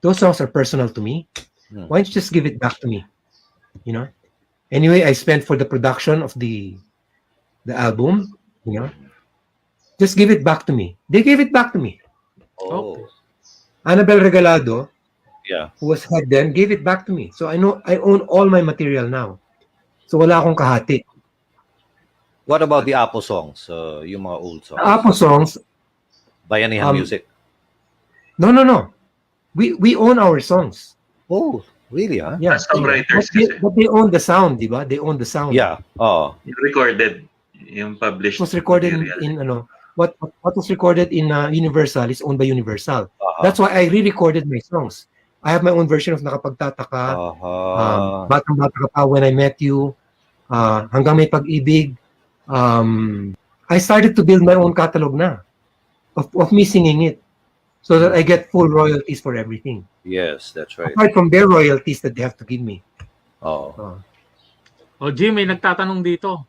Those songs are personal to me. Why don't you just give it back to me? You know? Anyway, I spent for the production of the album, you know? Just give it back to me. They gave it back to me. Oh. Annabel Regalado, Yeah. who was head then, gave it back to me. So I know I own all my material now. So wala akong kahati. What about the APO songs? Yung mga old songs? APO songs, Bayanihan Music. no. We own our songs. Oh, really, huh? Yeah. Songwriters But they own the sound, di ba? They own the sound. Yeah. Oh. Recorded. Yung published. It was recorded material. in what was recorded in Universal is owned by Universal. Uh-huh. That's why I re-recorded my songs. I have my own version of Nakapagtataka, Batang-Bata Ka Pa, When I Met You, Hanggang May Pag-ibig. I started to build my own catalog na of me singing it so that I get full royalties for everything. Yes, that's right. Apart from their royalties that they have to give me. Oh. O Jim, may nagtatanong dito.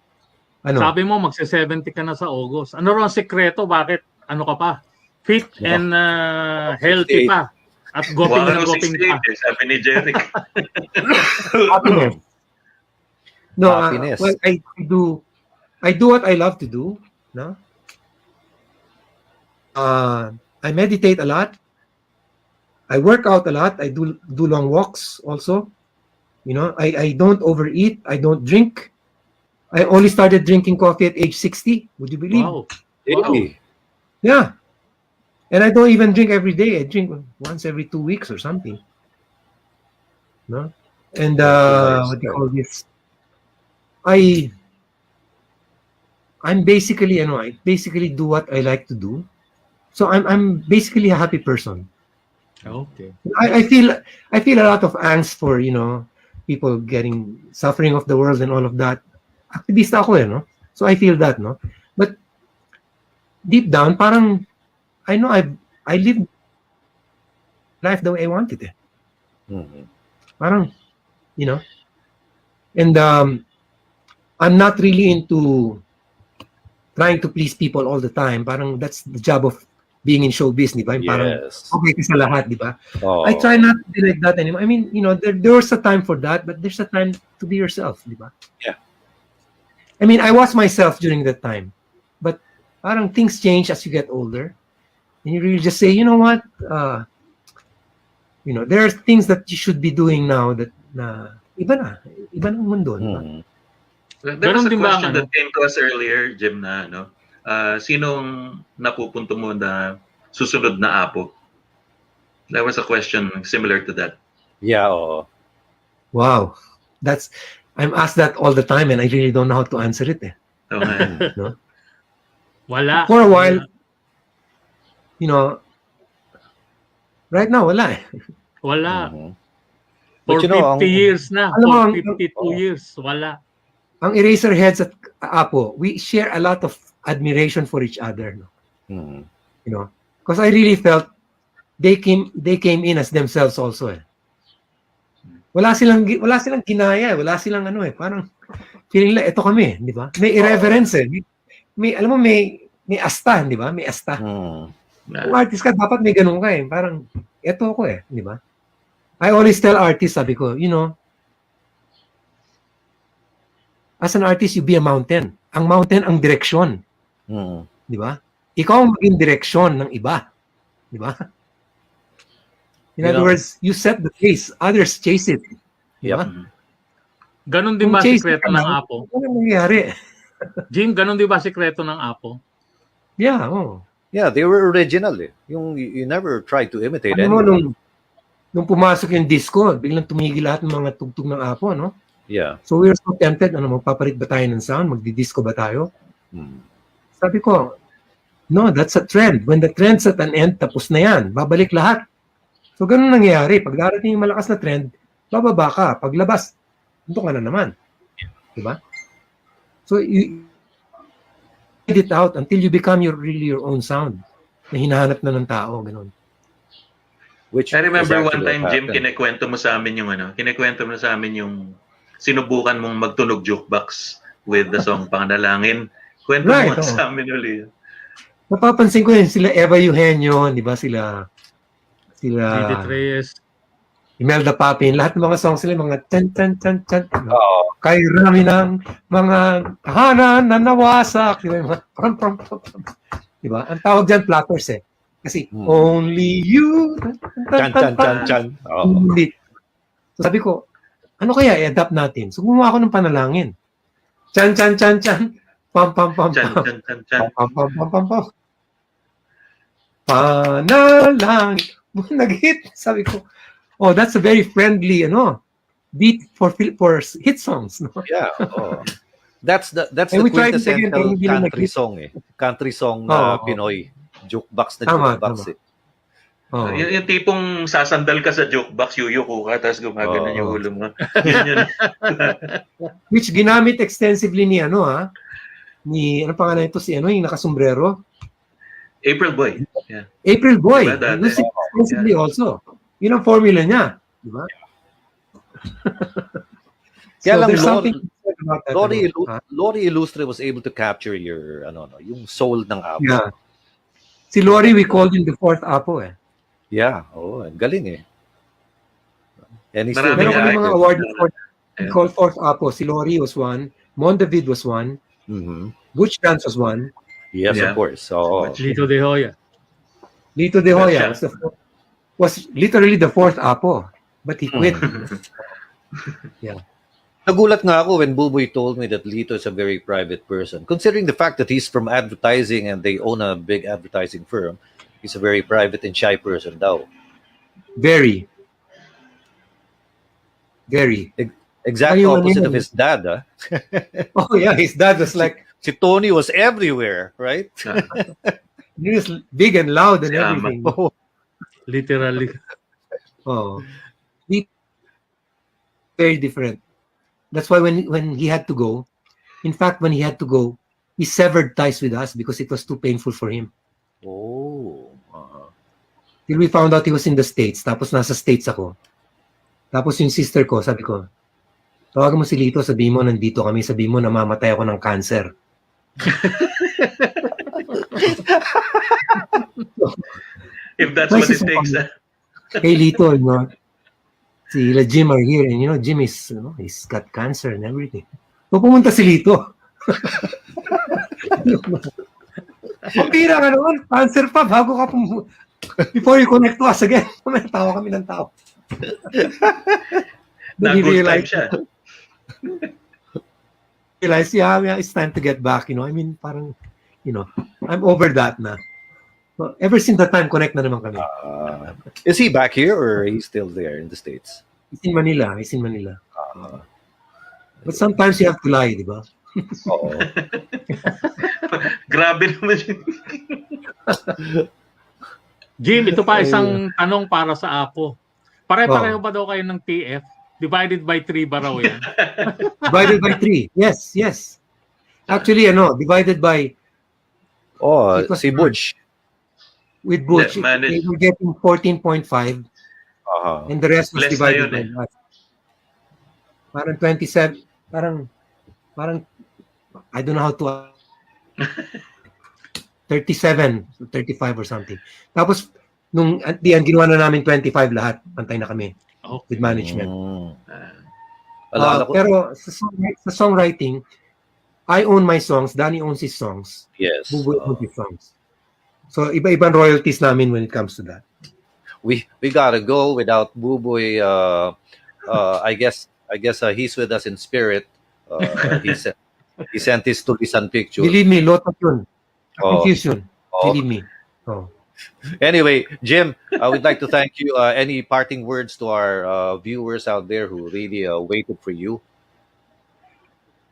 Ano? Sabi mo, magse-70 ka na sa August. Ano raw ang sekreto? Bakit? Ano ka pa? Fit and healthy pa. At goping na goping pa. Sabi ni Jeric. Happiness. No, Happiness. well, I do what I love to do. No? I meditate a lot. I work out a lot. I do long walks also. You know, I don't overeat. I don't drink. I only started drinking coffee at age 60. Would you believe? Wow. Really? Yeah. And I don't even drink every day. I drink once every 2 weeks or something. No? And what do you call this? I'm basically, I basically do what I like to do. So I'm basically a happy person. Okay. I feel a lot of angst for, people suffering of the world and all of that. Aktivista ako no? So I feel that, no? But deep down, parang, I know I live life the way I wanted it. Mm-hmm. Parang, and I'm not really into trying to please people all the time. Parang that's the job of being in showbiz, di ba? Parang Yes. okay ka sa lahat, di ba? Oh. I try not to be like that anymore. I mean, there's a time for that, but there's a time to be yourself, di ba? Yeah. I mean, I was myself during that time, but parang things change as you get older, and you really just say, you know what? There are things that you should be doing now that iba ng mundo, di ba? Mm-hmm. There was a Ganun din ba, question that came to us earlier, Jim, na sinong napupunto mo na susunod na APO? There was a question similar to that. Yeah. Oh. Wow, I'm asked that all the time, and I really don't know how to answer it. So, No? Wala. For a while, right now, wala eh. Wala. Mm-hmm. For But 50 years na. Alam mo, For 52 years. Wala. Ang Eraserheads at APO, we share a lot of admiration for each other. No? Mm-hmm. Because I really felt they came in as themselves also eh. Wala silang ginaya, wala silang parang feeling like ito kami, di ba? May irreverence eh. May alam mo may asta, di ba? May asta. Kung artist ka dapat may ganun ka eh. Parang ito ako eh, di ba? I always tell artists, sabi ko, as an artist, you be a mountain. Ang mountain ang direksyon. Mm-hmm. Di ba? Ikaw ang maging direksyon ng iba. Di ba? In other words, you set the pace, others chase it. Di ba? Ganon din ba sikreto ng APO? Ano nangyayari? Jim, ganon din ba sikreto ng APO? Yeah, oh. Yeah, they were original eh. You never tried to imitate Ano mo, anyone. nung pumasok yung disco, biglang tumigil lahat ng mga tugtog ng APO, no? Yeah. So we were so tempted, magpapalit ba tayo ng sound? Magdi-disco ba tayo? Sabi ko, no, that's a trend. When the trend's at an end, tapos na yan. Babalik lahat. So ganun nangyayari. Pag darating yung malakas na trend, bababa ka. Paglabas, ito ka na naman. Diba? So it out until you become really your own sound na hinahanap na ng tao, ganun. Which I remember is one actually time, what Jim, happened. kinikwento mo sa amin yung sinubukan mong magtunog jukebox with the song Panganalangin. Kwento Right, mo sa amin uli. Napapansin ko yun, sila Eva Eugenio, di ba, sila Edith Reyes. Imelda Papin, lahat ng mga songs sila, mga chan. Oo. Kay rami ng mga tahanan na nawasak, di ba, mga pram. Di ba? Ang tawag dyan, platters eh. Kasi, only you, Chan. Oo. Hindi. So sabi ko, ano kaya i-adapt natin? So gumawa ako ng panalangin. Chan. Pam. Chan. Pam. Panalangin. Nag-hit. Sabi ko, oh, that's a very friendly, beat for hit songs. No? Yeah. Oh. That's the And we tried it again, quintessential hindi na country nag-hit. song eh. Country song na Pinoy. Jukebox na jukebox eh. Oh. Yung tipong sasandal ka sa jukebox, yuyuko ka, tapos gumagana yung ulo mo. Yun. Which ginamit extensively ni ano pangalan ito, yung nakasombrero? April Boy. Yeah. April Boy. Diba, dati? Used it extensively also. Yun ang formula niya. Diba? Kaya lang, there's something about that. Lori Illustre was able to capture your, yung soul ng APO. Yeah. Si Lori, we called him the fourth APO eh. Yeah. Oh, galing eh. And he's Marami still Meron kami mga active. award we called fourth APO. Si Lori was one. Mon David was one. Mhm. Butch Dance was one. Yes, Yeah. of course. So, Lito De Hoya. Lito De Hoya Gotcha. was literally the fourth APO. But he quit. nagulat nga ako when Boboy told me that Lito is a very private person. Considering the fact that he's from advertising and they own a big advertising firm, he's a very private and shy person daw. Very. Exact Ayun, opposite yun. of his dad, ah. Oh yeah, his dad was like, Si Tony was everywhere, right? he was big and loud and Yeah, everything. Literally. Oh. Very different. That's why when he had to go, in fact, when he had to go, he severed ties with us because it was too painful for him. Oh. Till we found out he was in the States. Tapos nasa States ako. Tapos yung sister ko, sabi ko, tawagan mo si Lito, sabihin mo nandito kami, sabihin mo namamatay ako ng cancer. If that's what it takes. Kay Lito, sila Jim are here and Jim is, he's got cancer and everything. So pumunta si Lito. Pira ka naman, cancer pa, bago ka before you connect to us again, tawa kami ng tao. Then he Nag-good time siya. realized, yeah, it's time to get back, I mean, parang, I'm over that na. So, ever since that time, connect na naman kami. Is he back here or he's still there in the States? He's in Manila. But sometimes you have to lie, di ba? Oo. Grabe naman yun. Jim, ito pa isang tanong para sa APO. Pare-pareho ba daw kayo ng TF? Divided by 3 ba raw yan? Divided by 3. Yes. Actually, divided by, Oh, It was si Butch. with Butch, Yeah, they were getting 14.5 and the rest was Less na divided yun, by us. Parang 27, parang, I don't know how to, 37, 35 or something. Tapos, nung at the end, ginawa na namin 25 lahat. Pantay na kami with management. Alala ko. Pero sa songwriting, I own my songs, Danny owns his songs, Yes. Boboy owns his songs. So, iba-ibang royalties namin when it comes to that. We gotta go without Boboy. I guess he's with us in spirit. He sent his tulisan picture. Believe me, lot of yun. Oh. Confusion. Oh. Believe me. Oh. Anyway, Jim, I would like to thank you. Any parting words to our viewers out there who really waited for you?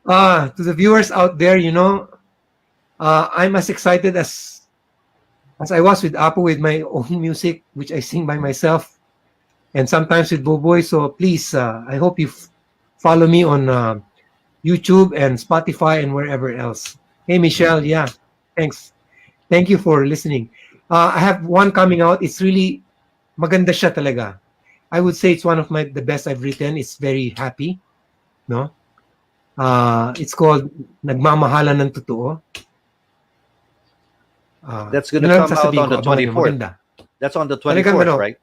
To the viewers out there, I'm as excited as I was with APO with my own music, which I sing by myself, and sometimes with Boboy. So please, I hope you follow me on YouTube and Spotify and wherever else. Hey, Michelle, yeah, Thanks. Thank you for listening. I have one coming out. It's really maganda siya talaga. I would say it's one of the best I've written. It's very happy, no? It's called Nagmamahalan ng Totoo. That's going to come out on the 24th. That's on the 24th, right?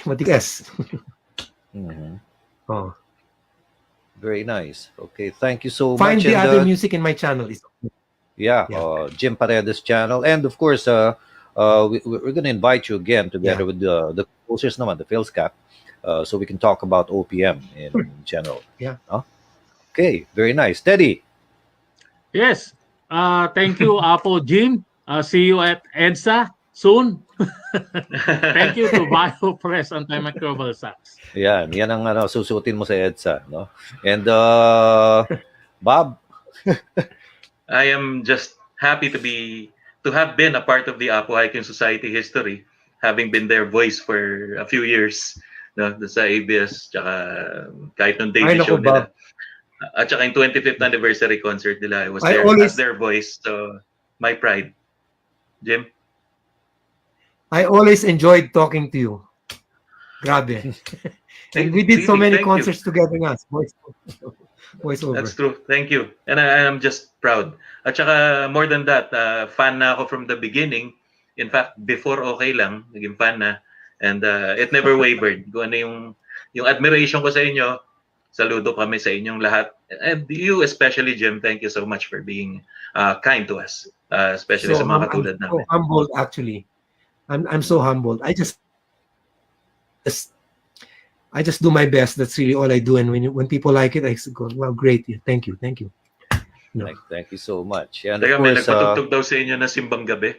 Matigas. Oh. Very nice. Okay, thank you so much. Find the other music in my channel. Yeah. Jim Paredes channel. And of course, we're going to invite you again together with the composers naman, the Philscap, so we can talk about OPM in general. Yeah. Okay, very nice. Teddy. Yes. Thank you, APO Jim. See you at EDSA soon. Thank you to BioPress Antimicrobial Sacks. Yan ang susuotin mo sa EDSA, no? And Bob. I am just happy to have been a part of the APO Hiking Society history, having been their voice for a few years, no, sa ABS, tsaka kahit nung daily show nila. At saka yung 25th anniversary concert nila, I was there as their voice. So, my pride. Jim? I always enjoyed talking to you. Grabe. And we did so many concerts together nga. Voice over. That's true. Thank you. And I am just proud. At saka, more than that, fan na ako from the beginning. In fact, before okay lang, naging fan na. And it never wavered. Kung ano yung admiration ko sa inyo, saludo kami sa inyong lahat. And you especially, Jim, thank you so much for being kind to us. Especially sa mga katulad namin. I'm so humbled, actually. I'm so humbled. I just do my best. That's really all I do. And when people like it, I go, well, great. Thank you. No. Thank you so much. And of course, may nagpatugtog daw sa inyo na simbang gabi.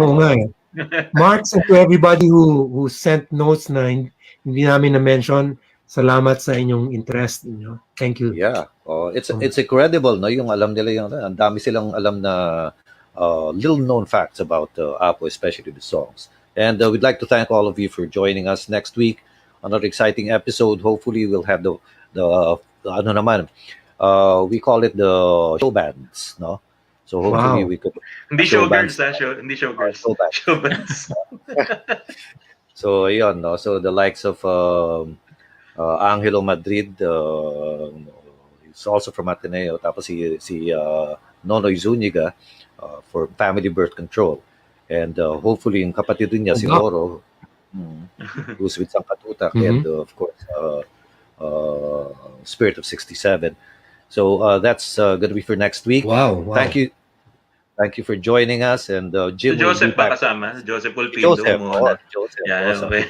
Oo nga eh. Marks, and to everybody who sent notes na hindi namin na-mention, salamat sa inyong interest. Thank you. Yeah. It's incredible, no? Yung alam nila yung ang dami silang alam na little known facts about APO, especially the songs. And we'd like to thank all of you for joining us next week. Another exciting episode. Hopefully, we'll have the ano naman, we call it the show bands, no? So hopefully we could. Hindi showgirls, hindi showgirls. Show bands. So ayun, no? So the likes of Angelo Madrid, he's also from Ateneo. Tapos si Nonoy Zuniga for Family Birth Control. And hopefully yung kapatid din niya, si Loro, who's with Sangkatutak, and of course, Spirit of 67. So that's going to be for next week. Wow. Thank you for joining us. And Jim, Joseph pa kasama. Joseph Pulpindo. Joseph. Yeah, okay.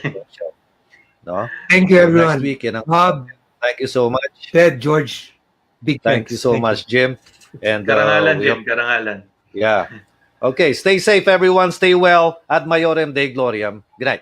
No? Thank you, everyone. Next week, Bob, thank you so much. Ted, George, big thank you so much, Jim. And karangalan, Jim. Karangalan. Yeah. Okay, stay safe, everyone. Stay well. Ad Maiorem Dei Gloriam. Good night.